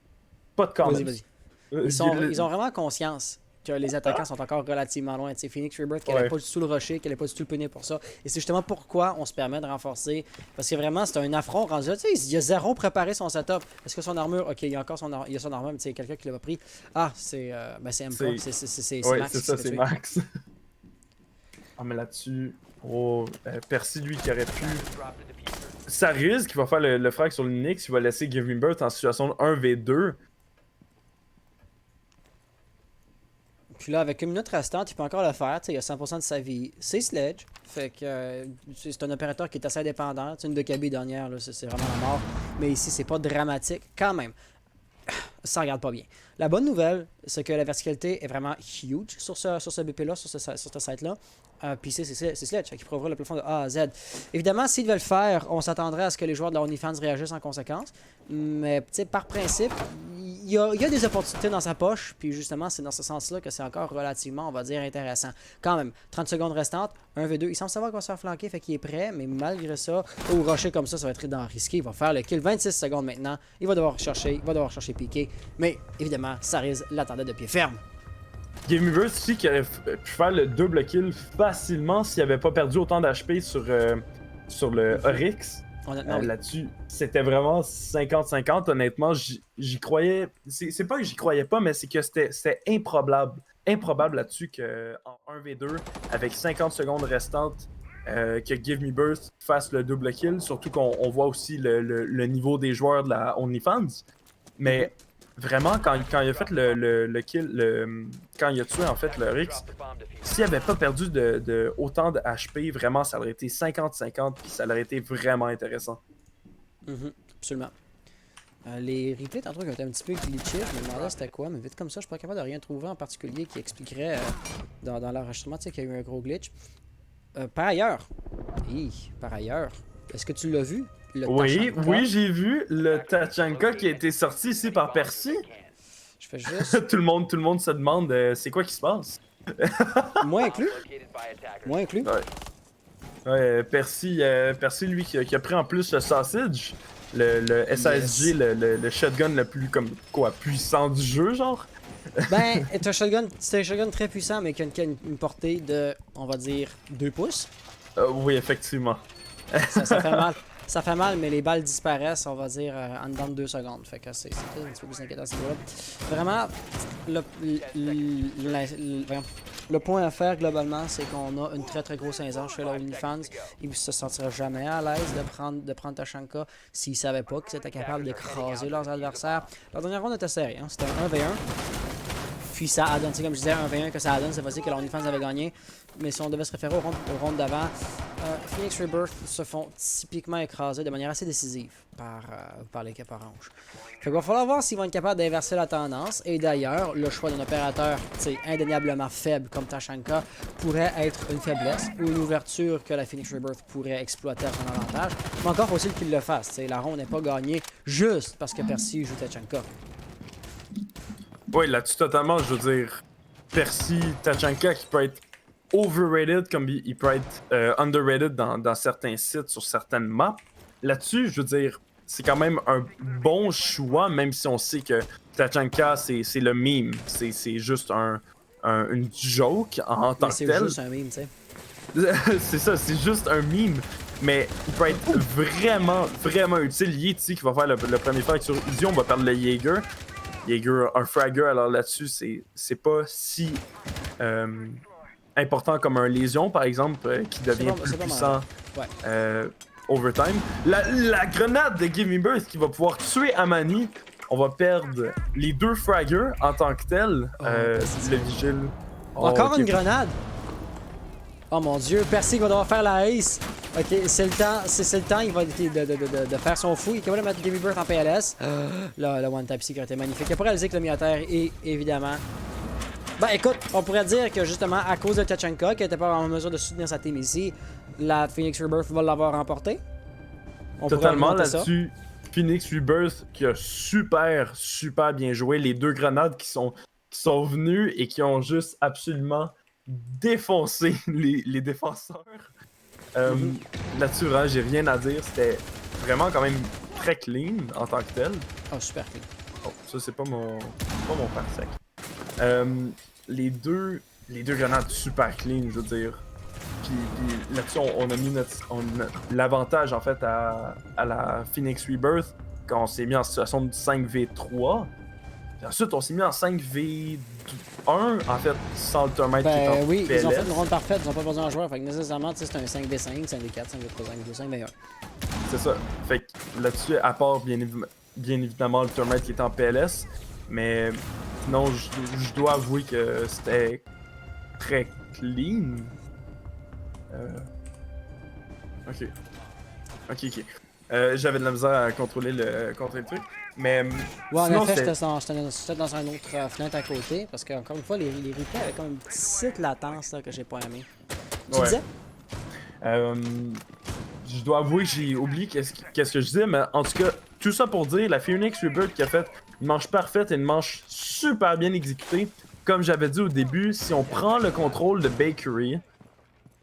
pas de comments. Vas-y. Ils ont vraiment conscience que les attaquants sont encore relativement loin. T'sais, Phoenix Rebirth, qu'elle n'avait pas du tout le rusher, qu'elle n'avait pas du tout le punir pour ça. Et c'est justement pourquoi on se permet de renforcer. Parce que vraiment, c'est un affront rendu là. Il a zéro préparé son setup. Est-ce que son armure... Ok, il y a encore son armure, mais c'est quelqu'un qui l'a pas pris. Ah, c'est MK. C'est Max. C'est ça, c'est Max. Ah, mais là-dessus... Oh, Percy, lui, qui aurait pu... Ça risque qu'il va faire le frag sur l'Unix, il va laisser Give Me Birth en situation de 1v2. Puis là, avec une minute restante, il peut encore le faire. Il a 100% de sa vie. C'est Sledge. Fait que c'est un opérateur qui est assez indépendant. Une de Kaby dernière, c'est vraiment la mort. Mais ici, c'est pas dramatique. Quand même, ça regarde pas bien. La bonne nouvelle, c'est que la verticalité est vraiment huge sur ce BP-là, sur ce site-là. Puis c'est Sledge qui pourrait ouvrir le plafond de A à Z. Évidemment, s'il devait le faire, on s'attendrait à ce que les joueurs de la OnlyFans réagissent en conséquence. Mais par principe, il y a des opportunités dans sa poche. Puis justement, c'est dans ce sens-là que c'est encore relativement, on va dire, intéressant. Quand même, 30 secondes restantes, 1v2. Il semble savoir qu'on va se faire flanquer, fait qu'il est prêt. Mais malgré ça, au rusher comme ça va être risqué. Il va faire le kill 26 secondes maintenant. Il va devoir chercher piquer. Mais évidemment, Sariz l'attendait de pied ferme. Give Me Birth aussi qui aurait pu faire le double kill facilement s'il avait pas perdu autant d'HP sur le Oryx. Honnêtement, oui. Là-dessus, c'était vraiment 50-50. Honnêtement, j'y croyais. C'est pas que j'y croyais pas, mais c'est que c'était improbable. Improbable là-dessus qu'en 1v2, avec 50 secondes restantes, que Give Me Birth fasse le double kill. Surtout qu'on voit aussi le niveau des joueurs de la OnlyFans. Mais vraiment, quand il a fait le kill, quand il a tué en fait le Rix, s'il avait pas perdu de autant de HP, vraiment ça aurait été 50-50 puis ça aurait été vraiment intéressant. Absolument. Les replays tantôt qui ont été un petit peu glitchés, je me demandais c'était quoi, mais vite comme ça, je suis pas capable de rien trouver en particulier qui expliquerait dans l'enregistrement qu'il y a eu un gros glitch. Par ailleurs, est-ce que tu l'as vu? Oui, j'ai vu le Tachanka qui a été sorti ici par Percy. Je fais juste... tout le monde se demande c'est quoi qui se passe. Moi inclus. Ouais, Percy, lui, qui a pris en plus le sausage, le SSG, le shotgun le plus puissant du jeu, genre. Ben, c'est un shotgun très puissant, mais qui a une portée de, on va dire, 2 pouces. Oui, effectivement. Ça fait mal. Ça fait mal, mais les balles disparaissent, on va dire, en dedans de 2 secondes. Fait que c'est un petit peu plus inquiétant à ce niveau-là. Vraiment, le point à faire globalement, c'est qu'on a une très très grosse instance chez la OnlyFans. Ils ne se sentiraient jamais à l'aise de prendre Tachanka s'ils ne savaient pas qu'ils étaient capables d'écraser leurs adversaires. La dernière ronde était serrée, hein? C'était un 1v1. Puis ça a donné, comme je disais, un 1v1 que ça a donné, c'est facile que la OnlyFans avait gagné. Mais si on devait se référer aux rondes d'avant, Phoenix Rebirth se font typiquement écraser de manière assez décisive par l'équipe orange. Fait qu'il va falloir voir s'ils vont être capables d'inverser la tendance. Et d'ailleurs, le choix d'un opérateur indéniablement faible comme Tachanka pourrait être une faiblesse ou une ouverture que la Phoenix Rebirth pourrait exploiter à son avantage. Mais encore faut-il qu'il le fasse. La ronde n'est pas gagnée juste parce que Percy joue Tachanka. Oui, là-dessus, totalement, je veux dire, Percy, Tachanka qui peut être overrated comme il peut être underrated dans certains sites, sur certaines maps. Là-dessus, je veux dire, c'est quand même un bon choix, même si on sait que Tachanka, c'est le meme. C'est juste une joke en tant que tel. C'est juste un meme, tu sais. C'est ça, c'est juste un meme. Mais il peut être vraiment, vraiment utile. Yeti qui va faire le premier fight sur Uzi, on va perdre le Jaeger. Jaeger, un fragger, alors là-dessus, c'est pas si important comme un lésion, par exemple, qui devient plus puissant overtime. La grenade de Give Me Birth qui va pouvoir tuer Amani. On va perdre les 2 fraggers en tant que tel. Le vigile. Encore une grenade? Oh mon dieu, Percy va devoir faire la ace. Ok, c'est le temps, il va de faire son fou. Il est capable de mettre Give Me Birth en PLS. Là, le one-tap sécurité magnifique. Il a pas réalisé que le mi-terre est évidemment. Ben écoute, on pourrait dire que justement, à cause de Tachanka, qui n'était pas en mesure de soutenir sa team ici, la Phoenix Rebirth va l'avoir remporté. On Totalement pourrait argumenter là-dessus. Phoenix Rebirth qui a super bien joué. Les deux grenades qui sont venues et qui ont juste absolument défoncé les défenseurs. Là-dessus, hein, j'ai rien à dire. C'était vraiment quand même très clean en tant que tel. Oh, super clean. Oh, ça, c'est pas mon parsec. Les deux grenades super clean, je veux dire. Puis là-dessus, on a mis l'avantage en fait à la Phoenix Rebirth quand on s'est mis en situation de 5v3. Puis ensuite, on s'est mis en 5v1 en fait, sans le tournament qui est en Oui, PLS. ils ont fait une ronde parfaite, ils ont pas besoin d'un joueur. Fait que nécessairement, tu sais, c'est un 5v5, 5v4, 5v3, 5v2, 5v1. C'est ça. Fait que là-dessus, à part bien évidemment le tournament qui est en PLS, mais sinon, je dois avouer que c'était très clean. Ok. J'avais de la misère à contrôler le truc. Mais Ouais, en sinon, effet, j'étais dans un autre fenêtre à côté. Parce que, encore une fois, les replays avaient comme une petite latence là, que j'ai pas aimé. Tu Ouais. disais? Je dois avouer que j'ai oublié qu'est-ce que je disais, mais en tout cas, tout ça pour dire, la Phoenix Rebirth qui a fait une manche parfaite et une manche super bien exécutée. Comme j'avais dit au début, si on prend le contrôle de Bakery,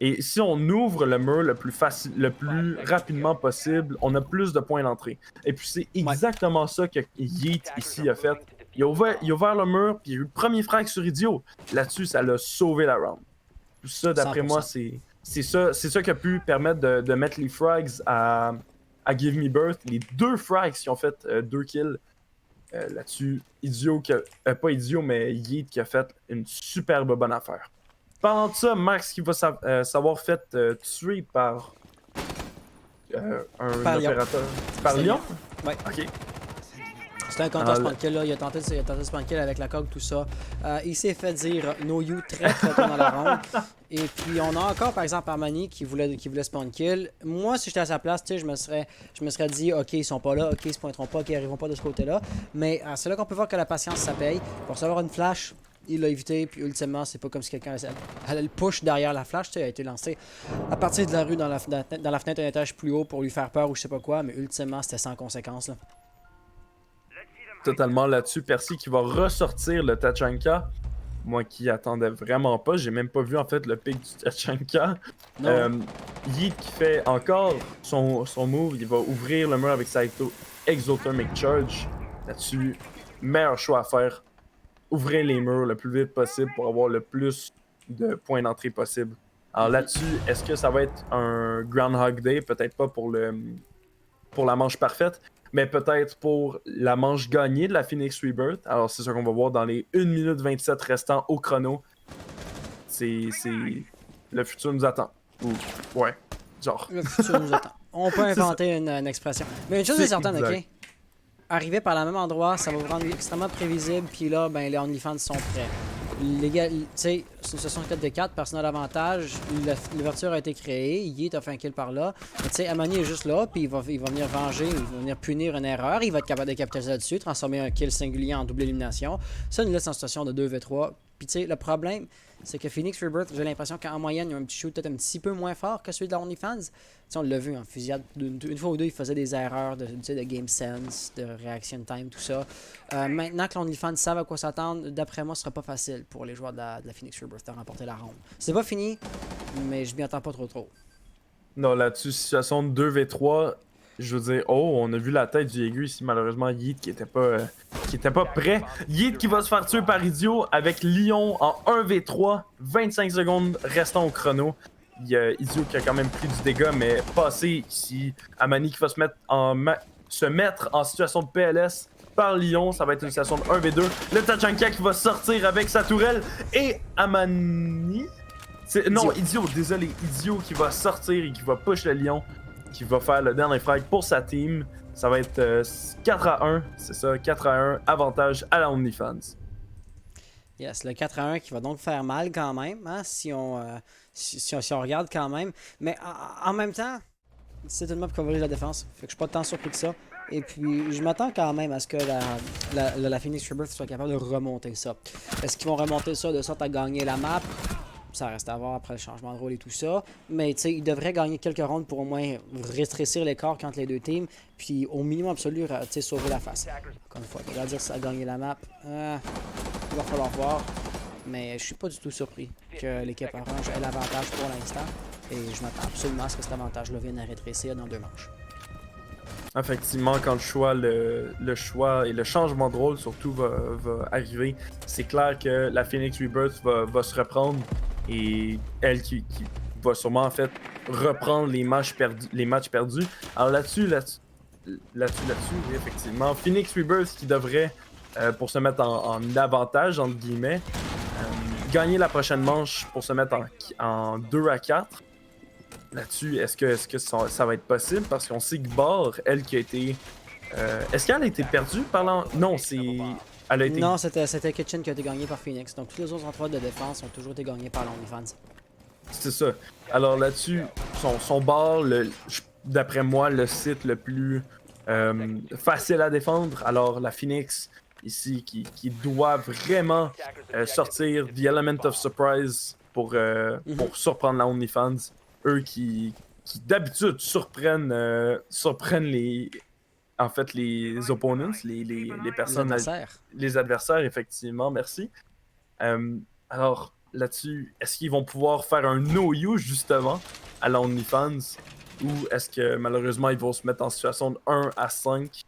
et si on ouvre le mur le plus rapidement possible, on a plus de points d'entrée. Et puis c'est exactement ça que Yeet ici a fait. Il a ouvert le mur, puis il y a eu le premier frag sur Idiot. Là-dessus, ça l'a sauvé la round. Tout ça, d'après 100%. moi, c'est ça qui a pu permettre de mettre les frags à Give Me Birth. Les deux frags qui ont fait 2 kills. Là-dessus, Idiot, pas Idiot, mais Yeet qui a fait une superbe bonne affaire. Pendant ça, Max qui va s'avoir fait tuer par un opérateur. Par Lyon? Ouais. Ok. C'était un contest spawn kill là, il a tenté de spawn kill avec la cog, tout ça. Il s'est fait dire no you très tôt dans la ronde. Et puis on a encore par exemple Armani qui voulait spawn kill. Moi si j'étais à sa place, tu sais, je me serais dit ok ils sont pas là, ok ils se pointeront pas, ok ils arriveront pas de ce côté-là. Mais c'est là qu'on peut voir que la patience ça paye. Pour savoir une flash, il l'a évité, puis ultimement, c'est pas comme si quelqu'un allait le push derrière la flash, tu sais, a été lancé à partir de la rue dans la fenêtre d'un étage plus haut pour lui faire peur ou je sais pas quoi, mais ultimement, c'était sans conséquence. Là. Totalement là-dessus. Percy qui va ressortir le Tachanka. Moi qui attendais vraiment pas, j'ai même pas vu en fait le pic du Tachanka. Yeet qui fait encore son move, il va ouvrir le mur avec sa Exothermic Charge. Là-dessus, meilleur choix à faire. Ouvrir les murs le plus vite possible pour avoir le plus de points d'entrée possible. Alors là-dessus, est-ce que ça va être un Groundhog Day? Peut-être pas pour la manche parfaite, mais peut-être pour la manche gagnée de la Phoenix Rebirth. Alors c'est ça qu'on va voir dans les 1 minute 27 restants au chrono. C'est... Le futur nous attend. Ouais, genre. Le futur nous attend. On peut inventer une expression. Mais une chose est certaine, ok? Arriver par le même endroit, ça va vous rendre extrêmement prévisible, puis là, ben, les OnlyFans sont prêts. Tu sais, ce sont 4 de 4, personnel avantage, l'ouverture a été créée, Yeet a fait un kill par là. Tu sais, Amani est juste là, puis il va venir venger, il va venir punir une erreur, il va être capable de capitaliser là-dessus, transformer un kill singulier en double élimination. Ça nous laisse en situation de 2v3. Puis tu sais, le problème, c'est que Phoenix Rebirth, j'ai l'impression qu'en moyenne, il y a un petit shoot peut-être un petit peu moins fort que celui de la OnlyFans. On l'a vu en fusillade, une fois ou deux, il faisait des erreurs de game sense, de reaction time, tout ça. Maintenant que l'OnlyFans savent à quoi s'attendre, d'après moi, ce sera pas facile pour les joueurs de la Phoenix Rebirth de remporter la ronde. C'est pas fini, mais je m'y attends pas trop. Non, là-dessus, situation de 2v3, je veux dire, on a vu la tête du aigu ici, malheureusement, Yeet qui était pas prêt. Yeet qui va se faire tuer par Idiot avec Lyon en 1v3, 25 secondes restant au chrono. Il y a Idiot qui a quand même pris du dégât, mais passé ici. Amani qui va se mettre en situation de PLS par Lyon. Ça va être une situation de 1v2. Le Tachanka qui va sortir avec sa tourelle. Et Amani... Non, Idiot, désolé. Idiot qui va sortir et qui va push le Lion. Qui va faire le dernier frag pour sa team. Ça va être 4-1. C'est ça, 4-1. Avantage à la OnlyFans. Yes, le 4-1 qui va donc faire mal quand même, hein, si on regarde quand même. Mais en même temps, c'est une map qui favorise la défense. Fait que je suis pas tant surpris que ça. Et puis, je m'attends quand même à ce que la Phoenix Rebirth soit capable de remonter ça. Est-ce qu'ils vont remonter ça de sorte à gagner la map? Ça reste à voir après le changement de rôle et tout ça. Mais tu sais, ils devraient gagner quelques rounds pour au moins rétrécir l'écart entre les deux teams. Puis au minimum absolu, tu sais, sauver la face. Encore une fois, on va dire ça a gagné la map. Il va falloir voir. Mais je suis pas du tout surpris que l'équipe orange ait l'avantage pour l'instant. Et je m'attends absolument à ce que cet avantage-là vienne à rétrécir dans 2 manches. Effectivement, quand le choix et le changement de rôle surtout va arriver, c'est clair que la Phoenix Rebirth va se reprendre et elle qui va sûrement en fait reprendre les matchs perdus. Alors là-dessus, effectivement, Phoenix Rebirth qui devrait, pour se mettre en avantage, entre guillemets, gagner la prochaine manche pour se mettre en 2-4. Là-dessus, est-ce que ça va être possible? Parce qu'on sait que Barr, elle qui a été... est-ce qu'elle a été perdue par Non, c'est... Elle a été... Non, c'était Kitchen qui a été gagné par Phoenix. Donc tous les autres endroits de défense ont toujours été gagnés par l'OnlyFans. C'est ça. Alors là-dessus, son Barr, d'après moi, le site le plus facile à défendre. Alors la Phoenix, ici, qui doit vraiment sortir The Element of Surprise pour surprendre la OnlyFans. Eux qui d'habitude surprennent les opponents, les personnes, les adversaires, effectivement, merci. Alors là-dessus, est-ce qu'ils vont pouvoir faire un no-you justement à la OnlyFans ou est-ce que malheureusement ils vont se mettre en situation de 1-5?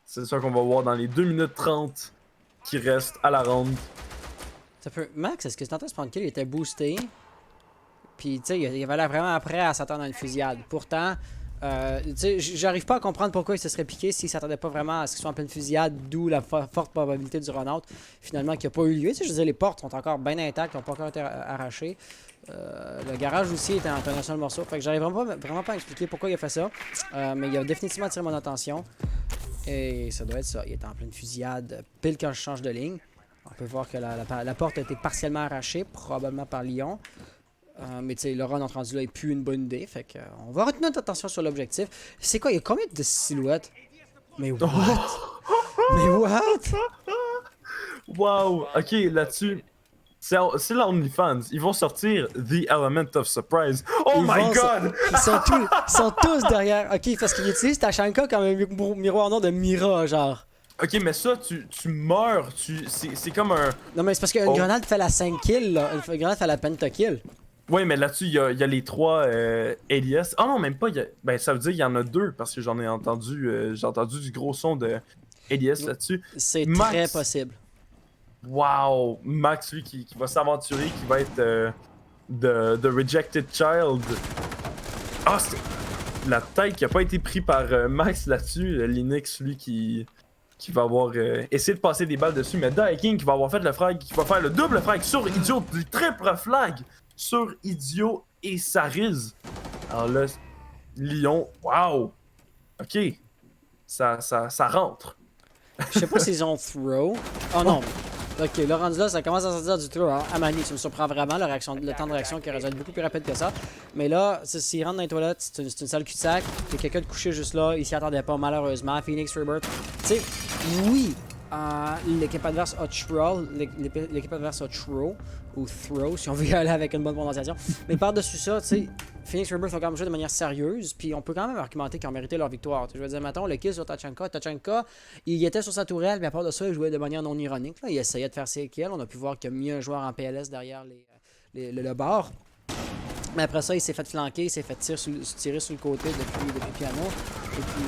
C'est ça qu'on va voir dans les 2 minutes 30 qui restent à la ronde. Ça peut... Max, est-ce que tu entends ce qu'il était boosté? Puis, tu sais, il avait l'air vraiment prêt à s'attendre à une fusillade. Pourtant, tu sais, j'arrive pas à comprendre pourquoi il se serait piqué s'il s'attendait pas vraiment à ce qu'il soit en pleine fusillade, d'où la forte probabilité du run-out, finalement, qui a pas eu lieu. Tu sais, je disais, les portes sont encore bien intactes, n'ont pas encore été arrachées. Le garage aussi était en un seul morceau. Fait que j'arrive vraiment pas à expliquer pourquoi il a fait ça. Mais il a définitivement attiré mon attention. Et ça doit être ça. Il était en pleine fusillade, pile quand je change de ligne. On peut voir que la porte a été partiellement arrachée, probablement par Lyon. Mais tu sais, le run rendu là est plus une bonne idée. Fait que on va retenir notre attention sur l'objectif. C'est quoi, il y a combien de silhouettes? Mais what? Mais what? Wow! Ok, là-dessus, c'est la OnlyFans. Ils vont sortir The Element of Surprise. Oh my god! Ils sont tous derrière. Ok, parce qu'ils utilisent Tachanka comme un miroir noir de Mira, genre. Ok, mais ça, tu meurs. C'est comme un... Non, mais c'est parce qu'une grenade fait la 5 kills, là. Une grenade fait la pentakill. Ouais, mais là-dessus, il y a les 3 Elias. Ah non, même pas. Ben, ça veut dire qu'il y en a 2 parce que j'en ai entendu. J'ai entendu du gros son de Elias là-dessus. C'est très possible. Wow! Max, lui, qui va s'aventurer, qui va être The Rejected Child. Ah, c'est la tête qui a pas été prise par Max là-dessus. Linux, lui, qui va avoir essayé de passer des balles dessus. Mais King qui va avoir fait le frag, qui va faire le double frag sur Idiot, du triple flag sur Idiot et Sariz. Alors là, Lyon, wow! Ok, ça rentre. Je sais pas s'ils ont throw. Oh non! Ok, le rendu là, ça commence à sortir du throw. Hein. Amani, ça me surprend vraiment, le temps de réaction qui aurait dû être beaucoup plus rapide que ça. Mais là, s'il rentre dans les toilettes, c'est une salle cul-de-sac. Il y a quelqu'un de couché juste là. Il s'y attendait pas, malheureusement. Phoenix Rebirth. Tu sais, oui, l'équipe adverse a throw. L'équipe adverse a throw. Ou throw, si on veut y aller avec une bonne prononciation. Mais par-dessus ça, tu sais, Phoenix Rebirth ont quand même joué de manière sérieuse. Puis on peut quand même argumenter qu'ils ont mérité leur victoire. Je veux dire, mettons, le kill sur Tachanka. Tachanka, il était sur sa tourelle, mais à part de ça, il jouait de manière non ironique. Là. Il essayait de faire ses kills. On a pu voir qu'il y a mis un joueur en PLS derrière le bord. Mais après ça, il s'est fait flanquer, il s'est fait tirer sur le côté depuis piano. Et puis,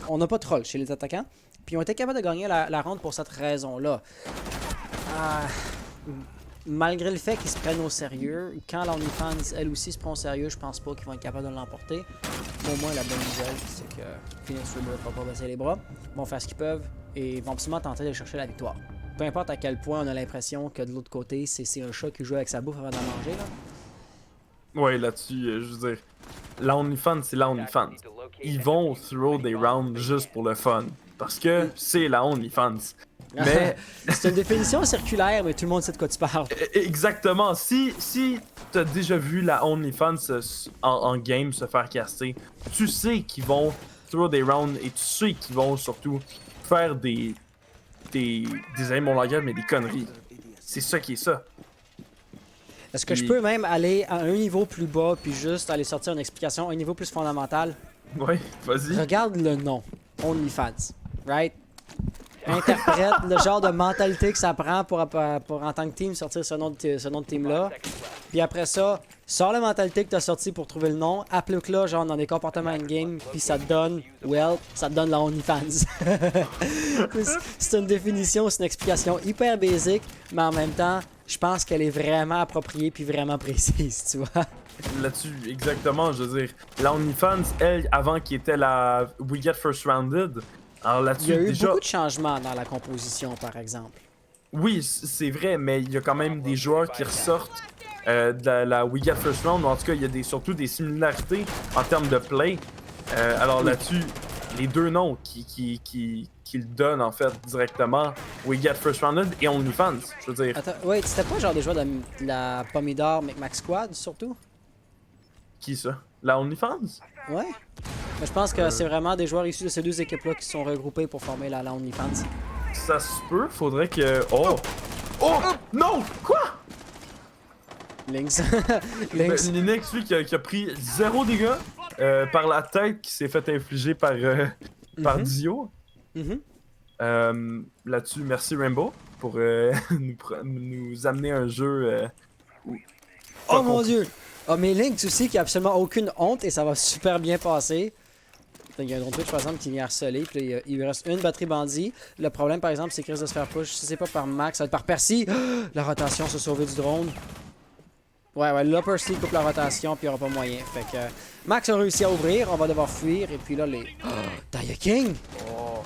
on n'a pas de troll chez les attaquants. Puis, on était capable de gagner la ronde pour cette raison-là. Malgré le fait qu'ils se prennent au sérieux, quand l'OnlyFans, elle aussi, se prend au sérieux, je pense pas qu'ils vont être capables de l'emporter. Au moins, la bonne nouvelle, c'est que Phoenix Rebirth va pas baisser les bras, vont faire ce qu'ils peuvent et vont absolument tenter de chercher la victoire. Peu importe à quel point on a l'impression que de l'autre côté, c'est un chat qui joue avec sa bouffe avant d'en manger, là. Ouais, là-dessus, je veux dire, la OnlyFans, c'est la OnlyFans. Ils vont throw des rounds juste pour le fun. Parce que c'est la OnlyFans. Mais C'est une définition circulaire, mais tout le monde sait de quoi tu parles. exactement, si t'as déjà vu la OnlyFans en game se faire caster, tu sais qu'ils vont throw des rounds et tu sais qu'ils vont surtout faire désolé mon langage, mais des conneries. C'est ça qui est ça. Est-ce que je peux même aller à un niveau plus bas puis juste aller sortir une explication, un niveau plus fondamental? Ouais, vas-y. Regarde le nom, OnlyFans, right? Interprète le genre de mentalité que ça prend pour en tant que team sortir ce nom de team-là. Puis après ça, sors la mentalité que tu as sorti pour trouver le nom, applique-le genre dans des comportements in-game, puis ça te donne, ça te donne la OnlyFans. C'est une définition, c'est une explication hyper basique, mais en même temps, je pense qu'elle est vraiment appropriée puis vraiment précise, tu vois. Là-dessus, exactement, je veux dire. La OnlyFans, elle, avant qui était la We Get First Rounded, alors là-dessus, Il y a eu déjà... beaucoup de changements dans la composition, par exemple. Oui, c'est vrai, mais il y a quand même des joueurs qui ressortent de la We Get First Round, ou en tout cas, il y a surtout des similarités en termes de play. Alors là-dessus, les deux noms qui le donnent en fait directement, We Get First Rounded et OnlyFans, je veux dire. Attends, ouais, c'était pas genre des joueurs de la Pomidor Micmac Squad, surtout? Qui ça? La OnlyFans? Ouais. Mais je pense que c'est vraiment des joueurs issus de ces deux équipes-là qui sont regroupés pour former la OnlyFans. Ça se peut, faudrait que... Oh! Oh! Non! Quoi? Lynx. Lynx, lui qui a pris 0 dégâts par la tête qui s'est fait infliger par Dio. Là-dessus, merci Rainbow pour nous amener un jeu. Oh mon dieu! Oh, mais Lynx aussi qui a absolument aucune honte et ça va super bien passer. Il y a un drone Twitch par exemple qui vient harceler, puis là, il lui reste une batterie bandit. Le problème par exemple c'est qu'il risque de se faire push. Si c'est pas par Max, ça va être par Percy. La rotation se sauver du drone. Ouais, là Percy coupe la rotation puis il n'y aura pas moyen. Fait que Max a réussi à ouvrir, on va devoir fuir et puis là les. Taya King! Oh!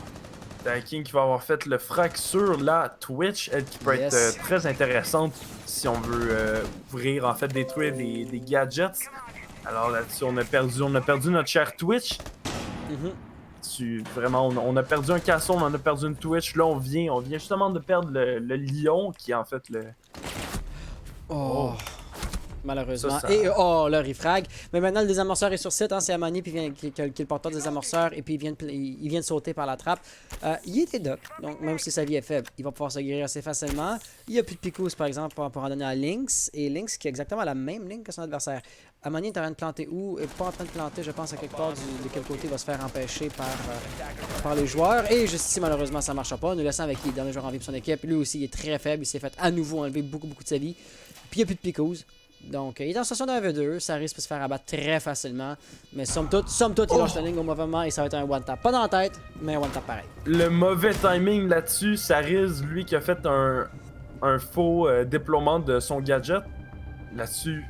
Taya King qui va avoir fait le frac sur la Twitch, elle qui peut être très intéressante si on veut ouvrir, en fait détruire des gadgets. Alors là-dessus on a perdu notre cher Twitch. Vraiment, on a perdu un casson, on a perdu une Twitch. Là, on vient justement de perdre le lion qui est en fait le. Oh. Malheureusement. Ça... Et le refrag. Mais maintenant, le désamorceur est sur site. Hein, c'est Amani qui est le porteur des désamorceurs. Et puis, il vient de sauter par la trappe. Il était doc. Donc, même si sa vie est faible, il va pouvoir se guérir assez facilement. Il n'y a plus de picous, par exemple, pour en donner à Lynx. Et Lynx qui a exactement la même ligne que son adversaire. Amani est en train de planter où? Il n'est pas en train de planter, je pense, à quelque part de quel côté il va se faire empêcher par les joueurs. Et juste ici, malheureusement, ça ne marchera pas. Nous laissons avec qui? Le dernier joueur en vie de son équipe. Lui aussi, il est très faible. Il s'est fait à nouveau enlever beaucoup de sa vie. Puis, il n'y a plus de picous. Donc, il est en situation de 1v2, ça risque de se faire abattre très facilement. Mais somme toute, il lâche le ligne au mauvais moment et ça va être un one-tap. Pas dans la tête, mais un one-tap pareil. Le mauvais timing là-dessus, ça risque, lui qui a fait un faux déploiement de son gadget. Là-dessus,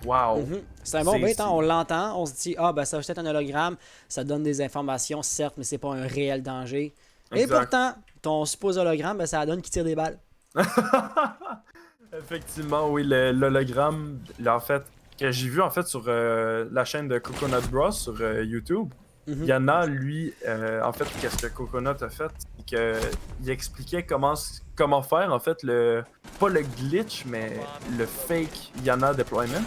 wow. C'est un bon bait, hein? On l'entend, on se dit, ben ça va peut-être un hologramme, ça donne des informations, certes, mais c'est pas un réel danger. Exact. Et pourtant, ton supposé hologramme, ça donne qu'il tire des balles. Effectivement, oui, l'hologramme, en fait, que j'ai vu en fait sur la chaîne de Coconut Bros sur YouTube. Il y en a, lui, en fait, qu'est-ce que Coconut a fait, c'est qu'il expliquait comment faire, en fait, pas le glitch, mais le fake Yana deployment.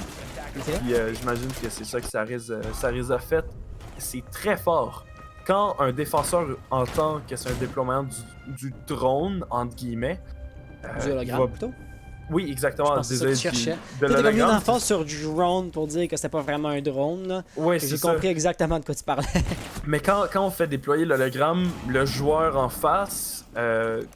Puis j'imagine que c'est ça que ça risque a fait. C'est très fort. Quand un défenseur entend que c'est un déploiement du drone, entre guillemets, du hologramme, plutôt? Oui, exactement. Je pense que c'est ça que tu cherchais. T'as comme une emphase sur du drone pour dire que c'était pas vraiment un drone. Là. Oui, c'est ça. J'ai compris exactement de quoi tu parlais. Mais quand on fait déployer l'hologramme, le joueur en face, le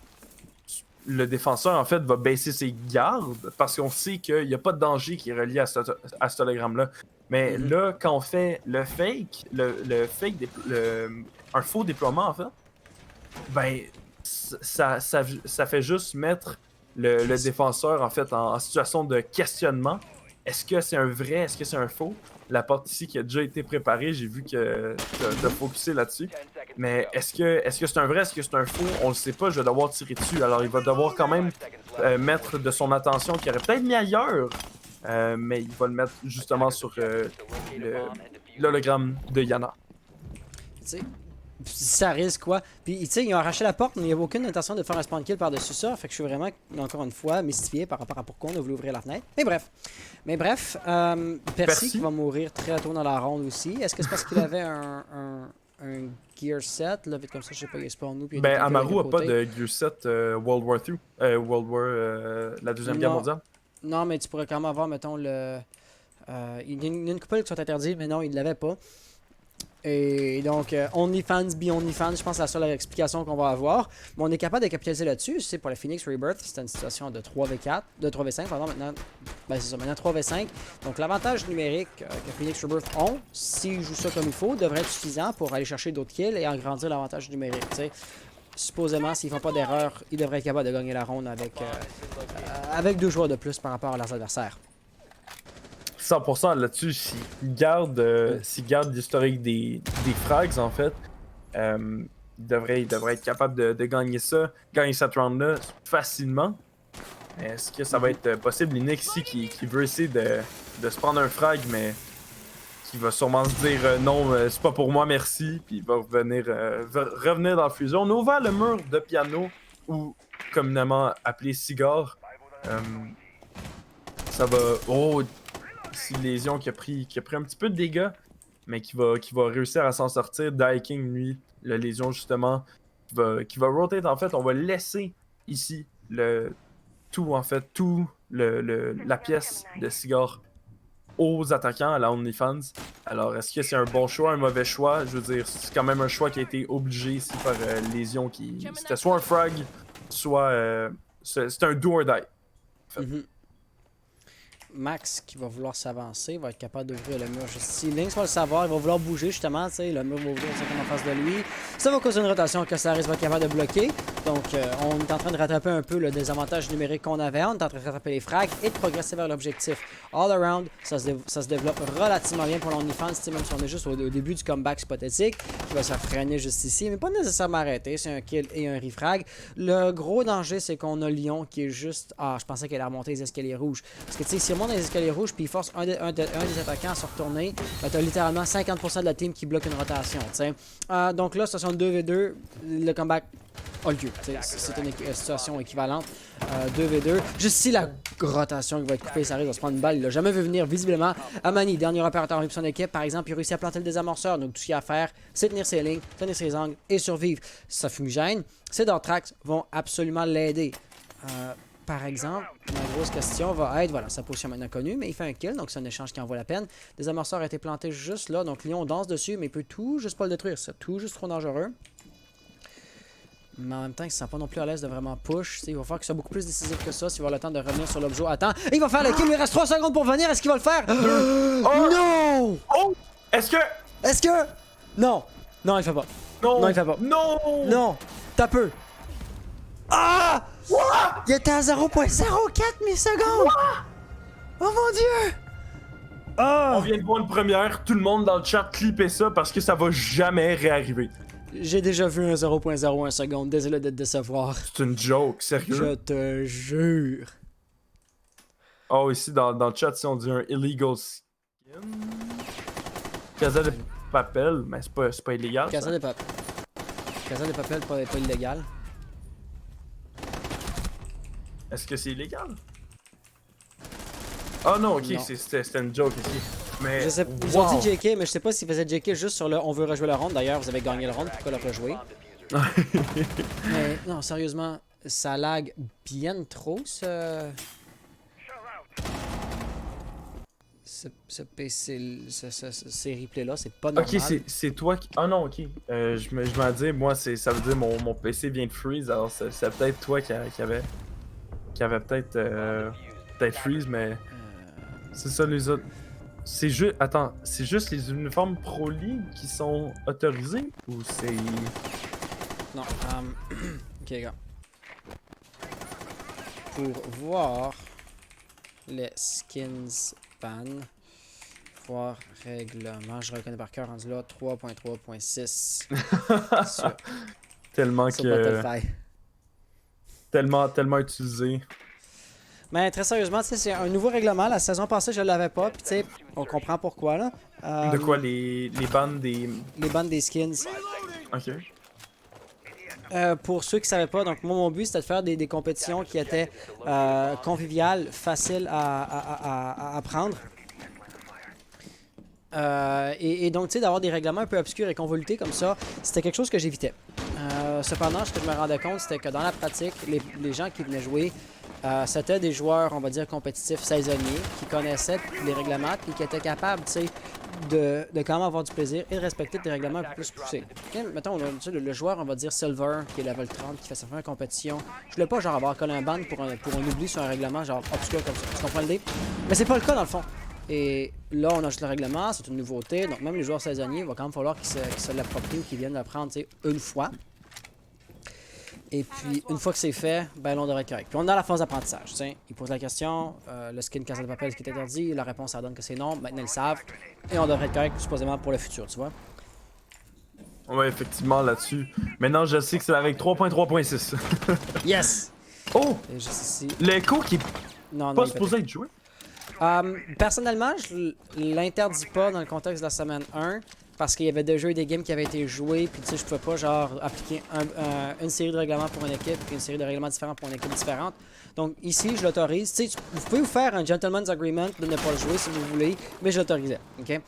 défenseur, en fait, va baisser ses gardes parce qu'on sait qu'il n'y a pas de danger qui est relié à cet hologramme-là. Mais là, quand on fait le fake, un faux déploiement, en fait, ben, ça fait juste mettre le défenseur en fait en situation de questionnement. Est-ce que c'est un vrai? Est-ce que c'est un faux? La porte ici qui a déjà été préparée, j'ai vu que t'as focusé là-dessus. Mais est-ce que c'est un vrai? Est-ce que c'est un faux? On le sait pas, je vais devoir tirer dessus. Alors il va devoir quand même mettre de son attention qu'il aurait peut-être mis ailleurs. Mais il va le mettre justement sur l'hologramme de Yana. Tu sais, ça risque quoi. Puis tu sais, ils ont arraché la porte, mais il n'y avait aucune intention de faire un spawn kill par-dessus ça. Fait que je suis vraiment, encore une fois, mystifié par rapport à pourquoi on a voulu ouvrir la fenêtre. Mais bref, Percy qui va mourir très tôt dans la ronde aussi. Est-ce que c'est parce qu'il avait un gear set, là, vite comme ça, je sais pas, il est spawn nous. Ben, Amaru a pas de gear set World War II, la Deuxième Guerre mondiale. Non, mais tu pourrais quand même avoir, mettons, le... il y a une couple qui sont interdits, mais non, il l'avait pas. Et donc, OnlyFans be OnlyFans, je pense que c'est la seule explication qu'on va avoir. Mais on est capable de capitaliser là-dessus. C'est pour la Phoenix Rebirth, c'était une situation de 3v4, de 3v5, pardon, maintenant, ben c'est ça, maintenant 3v5. Donc, l'avantage numérique que Phoenix Rebirth ont, s'ils jouent ça comme il faut, devrait être suffisant pour aller chercher d'autres kills et agrandir l'avantage numérique, tu sais. Supposément, s'ils font pas d'erreur, ils devraient être capables de gagner la ronde avec 2 joueurs de plus par rapport à leurs adversaires. 100% là-dessus, s'ils gardent l'historique des frags, en fait, ils devraient être capables de gagner cette round-là facilement. Est-ce que ça va être possible? Linux ici qui veut essayer de se prendre un frag, mais qui va sûrement se dire non, c'est pas pour moi, merci, puis il va revenir dans la fusion. On a ouvert le mur de piano, ou communément appelé cigare. Ça va... Oh! C'est Lésion qui a pris un petit peu de dégâts, mais qui va réussir à s'en sortir. King, lui, le Lésion justement, qui va rotate. En fait, on va laisser ici la pièce de cigare aux attaquants à la OnlyFans. Alors, est-ce que c'est un bon choix, un mauvais choix? Je veux dire, c'est quand même un choix qui a été obligé ici par Lésion qui... C'était soit un frag, soit... c'est un do or die. En fait. Max qui va vouloir s'avancer, va être capable d'ouvrir le mur juste ici. Lynx va le savoir, il va vouloir bouger justement, tu sais, le mur va ouvrir exactement en face de lui. Ça va causer une rotation que Saris va être capable de bloquer. Donc on est en train de rattraper un peu le désavantage numérique qu'on avait, on est en train de rattraper les frags et de progresser vers l'objectif. All around, ça se développe relativement bien pour l'OnlyFans, même si on est juste au début du comeback hypothétique, qui va se freiner juste ici, mais pas nécessairement arrêter, c'est un kill et un refrag. Le gros danger, c'est qu'on a Lyon qui est juste... Ah, je pensais qu'elle allait remonter les escaliers rouges. Parce que tu sais, si on monte dans les escaliers rouges puis il force un des attaquants à se retourner, ben, tu as littéralement 50% de la team qui bloque une rotation, tu sais. Donc là, situation 2v2, le comeback a lieu. C'est une situation équivalente. 2v2. Juste ici, la rotation qui va être coupée, ça arrive à se prendre une balle. Il l'a jamais vu venir, visiblement. Amani, dernier opérateur de son équipe, par exemple, il a réussi à planter le désamorceur. Donc tout ce qu'il y a à faire, c'est tenir ses lignes, tenir ses angles et survivre. Ça fumigène. Ces Dartrax vont absolument l'aider. Par exemple, ma grosse question va être, voilà, sa position maintenant connue, mais il fait un kill, donc c'est un échange qui en vaut la peine. Des amorceurs a été planté juste là, donc Lyon danse dessus, mais il peut tout juste pas le détruire. C'est tout juste trop dangereux. Mais en même temps, il ne se sent pas non plus à l'aise de vraiment push. Il va falloir qu'il soit beaucoup plus décisif que ça s'il va avoir le temps de revenir sur l'objet. Attends, il va faire le kill, il reste 3 secondes pour venir. Est-ce qu'il va le faire? Oh! Non! Oh! Est-ce que... Non! Non, il fait pas. Non! Non, il fait pas. Non! Non! T'as peu! Ah! What? Il était à 0.04 millisecondes! Oh mon dieu! On vient de voir une première, tout le monde dans le chat clipper ça parce que ça va jamais réarriver. J'ai déjà vu un 0.01 seconde, désolé de te décevoir. C'est une joke, sérieux? Je te jure. Oh, ici dans le chat, si on dit un illegal skin. Casa de Papel, mais c'est pas illégal. Casa de Papel. Casa de Papel, pas illégal. Est-ce que c'est illégal? Ah non, ok, c'était une joke ici. Mais, je sais, ils ont dit JK, mais je sais pas s'ils faisaient JK juste sur le on veut rejouer la ronde. D'ailleurs, vous avez gagné la ronde, pourquoi la rejouer? Mais non, sérieusement, ça lag bien trop ce ces replays-là, c'est pas normal. Ok, c'est toi qui... Ah non, ok. Je m'en dis, moi, ça veut dire mon PC vient de freeze, alors c'est peut-être toi qui avait peut-être freeze, mais... C'est ça, les autres... C'est juste... Attends, c'est juste les uniformes Pro League qui sont autorisés, ou c'est... Non, ok, les gars. Pour voir les skins ban, voir règlement, je reconnais par cœur, rendu là, 3.3.6 sur tellement Battlefield. Tellement utilisé. Mais très sérieusement, c'est un nouveau règlement. La saison passée, je l'avais pas. Puis tu sais, on comprend pourquoi là. De quoi les bandes des... Les bandes des skins. Ok. Pour ceux qui ne savaient pas, donc moi mon but c'était de faire des compétitions qui étaient conviviales, faciles à apprendre. Et donc, tu sais, d'avoir des règlements un peu obscurs et convolutés comme ça, c'était quelque chose que j'évitais. Cependant, ce que je me rendais compte, c'était que dans la pratique, les gens qui venaient jouer, c'était des joueurs, on va dire, compétitifs saisonniers, qui connaissaient les règlements et qui étaient capables, tu sais, de quand même avoir du plaisir et de respecter des règlements un peu plus poussés. Okay? Mettons, le joueur, on va dire Silver, qui est level 30, qui fait sa première compétition. Je voulais pas, genre, avoir collé un ban pour un oubli sur un règlement, genre, obscur comme ça. Tu comprends l'idée? Mais c'est pas le cas, dans le fond. Et là, on ajoute le règlement, c'est une nouveauté. Donc, même les joueurs saisonniers, il va quand même falloir qu'ils se l'approprient ou qu'ils viennent l'apprendre une fois. Et puis, une fois que c'est fait, ben là, on devrait être correct. Puis, on est dans la phase d'apprentissage. Il pose la question, le skin casse de papel, est-ce qui est interdit? La réponse, ça donne que c'est non. Maintenant, ils le savent. Et on devrait être correct, supposément, pour le futur, tu vois? Ouais, effectivement, là-dessus. Maintenant, je sais que c'est la règle 3.3.6. Yes! Oh! Et juste ici. L'écho qui est Non, pas il est supposé être joué. Personnellement, je l'interdis pas dans le contexte de la semaine 1 parce qu'il y avait déjà eu des games qui avaient été joués, puis tu sais, je pouvais pas genre appliquer une série de règlements pour une équipe puis une série de règlements différents pour une équipe différente. Donc ici, je l'autorise. Tu sais, vous pouvez vous faire un gentleman's agreement de ne pas le jouer si vous voulez, mais je l'autorisais. Ok.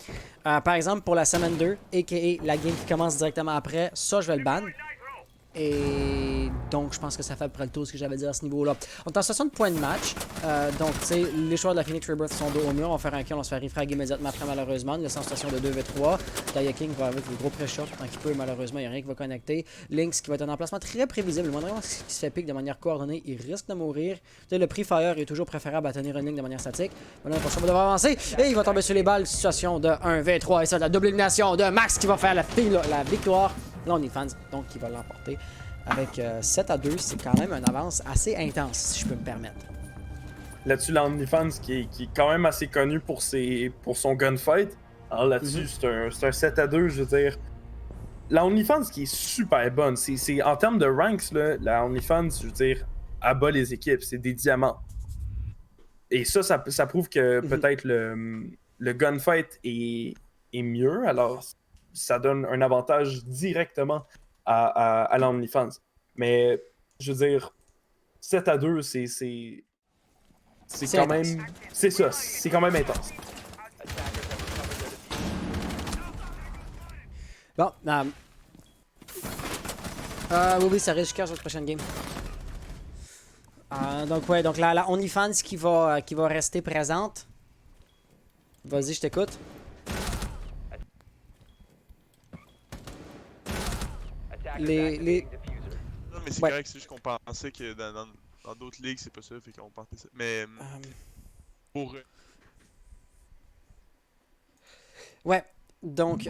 Par exemple, pour la semaine 2, a.k.a. la game qui commence directement après, ça, je vais le ban. Et donc, je pense que ça fait à peu près le tour de ce que j'avais dit à ce niveau-là. On est en 60 points de match. Donc, tu sais, les joueurs de la Phoenix Rebirth sont dos au mur. On va faire un kill, on se fait refrag immédiatement après, malheureusement. Une laisse en situation de 2v3. Daya King va avec le gros pressure tant qu'il peut. Malheureusement, il n'y a rien qui va connecter. Lynx qui va être un emplacement très prévisible. Le moindre qui se fait pick de manière coordonnée, il risque de mourir. Tu sais, le prix Fire est toujours préférable à tenir une ligne de manière statique. Maintenant, attention, on va devoir avancer. Et il va tomber sur les balles. Situation de 1v3. Et ça, de la double élimination de Max qui va faire la victoire. Là, on est fans, donc qui va l'emporter. Avec 7-2, c'est quand même une avance assez intense, si je peux me permettre. Là-dessus, l'OnlyFans qui est quand même assez connu pour son gunfight. Alors là-dessus, c'est un 7-2, je veux dire. La OnlyFans qui est super bonne. C'est en termes de ranks, là, la OnlyFans, je veux dire, abat les équipes. C'est des diamants. Et ça prouve que peut-être le gunfight est mieux. Alors, ça donne un avantage directement à l'OnlyFans. Mais, je veux dire, 7-2, c'est quand intense. même... C'est ça, c'est quand même intense. Bon, oui, ça risque sur la prochaine game. Donc, ouais, donc la OnlyFans qui va rester présente. Vas-y, je t'écoute. Les... Non, mais c'est Ouais. correct, c'est juste qu'on pensait que dans d'autres ligues, c'est pas ça, fait qu'on pensait ça. Mais pour. Ouais, donc,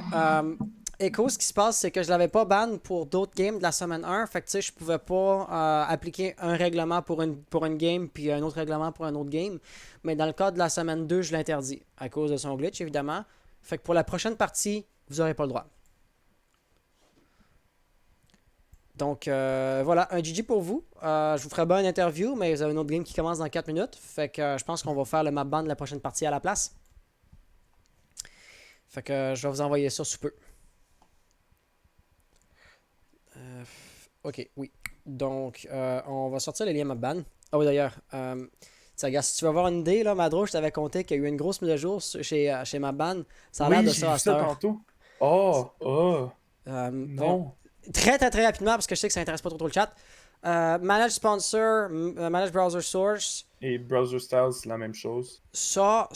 Echo, ce qui se passe, c'est que je l'avais pas ban pour d'autres games de la semaine 1. Fait que, tu sais, je pouvais pas appliquer un règlement pour une game puis un autre règlement pour un autre game. Mais dans le cas de la semaine 2, je l'interdis. À cause de son glitch, évidemment. Fait que pour la prochaine partie, vous aurez pas le droit. Donc, voilà, un GG pour vous. Je vous ferai bien une interview, mais vous avez une autre game qui commence dans 4 minutes. Fait que je pense qu'on va faire le map ban de la prochaine partie à la place. Fait que je vais vous envoyer ça sous peu. Ok, oui. Donc, on va sortir les liens map ban. Ah oui, d'ailleurs, regarde, si tu veux avoir une idée, là, Madro, je t'avais compté qu'il y a eu une grosse mise à jour chez MapBan. Ça a l'air de ça à cette heure. Tantôt. Oh, non. Très, très, très rapidement, parce que je sais que ça intéresse pas trop le chat. Manage Sponsor, Manage Browser Source. Et Browser Styles, c'est la même chose. Ça,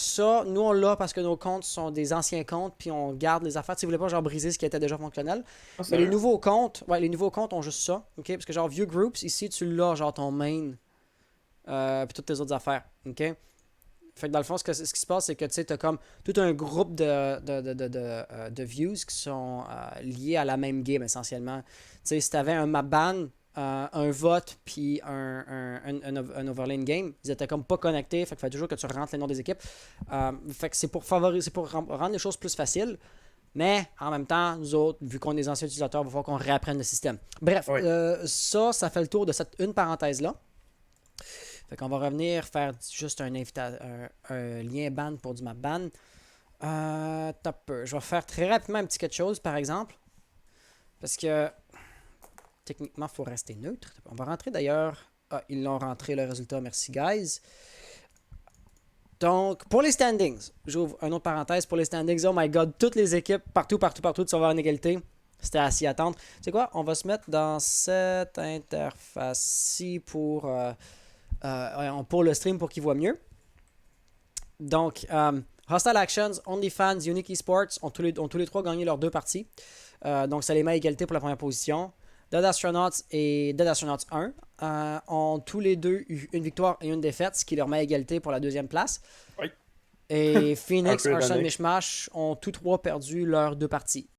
nous on l'a parce que nos comptes sont des anciens comptes, puis on garde les affaires. Si vous voulez pas genre briser ce qui était déjà fonctionnel. Mais les nouveaux comptes, ont juste ça, ok? Parce que genre View Groups, ici tu l'as, genre ton main, puis toutes tes autres affaires, ok? Fait que dans le fond, ce qui se passe, c'est que tu sais, t'as comme tout un groupe de views qui sont liés à la même game essentiellement. Tu sais, si t'avais un map ban, un vote puis un overlane game, ils étaient comme pas connectés, fait qu'il fallait toujours que tu rentres les noms des équipes. Fait que c'est pour rendre les choses plus faciles, mais en même temps, nous autres, vu qu'on est des anciens utilisateurs, il va falloir qu'on réapprenne le système. Bref, Oui. ça fait le tour de cette une parenthèse-là. Fait qu'on va revenir faire juste un lien ban pour du map ban. Je vais faire très rapidement un petit quelque chose, par exemple. Parce que techniquement, il faut rester neutre. On va rentrer d'ailleurs. Ah, ils l'ont rentré le résultat. Merci, guys. Donc, pour les standings, j'ouvre une autre parenthèse. Pour les standings, oh my god, toutes les équipes, partout, sont en égalité. C'était à s'y attendre. Tu sais quoi? On va se mettre dans cette interface-ci pour le stream pour qu'il voit mieux. Donc, Hostile Actions, OnlyFans, Unique Esports ont tous les trois gagné leurs 2 parties. Donc, ça les met à égalité pour la première position. Dead Astronauts et Dead Astronauts 1 ont tous les deux eu une victoire et une défaite, ce qui leur met à égalité pour la 2e place. Oui. Et Phoenix, Un peu Arson, ironique. Mishmash ont tous 3 perdu leurs 2 parties.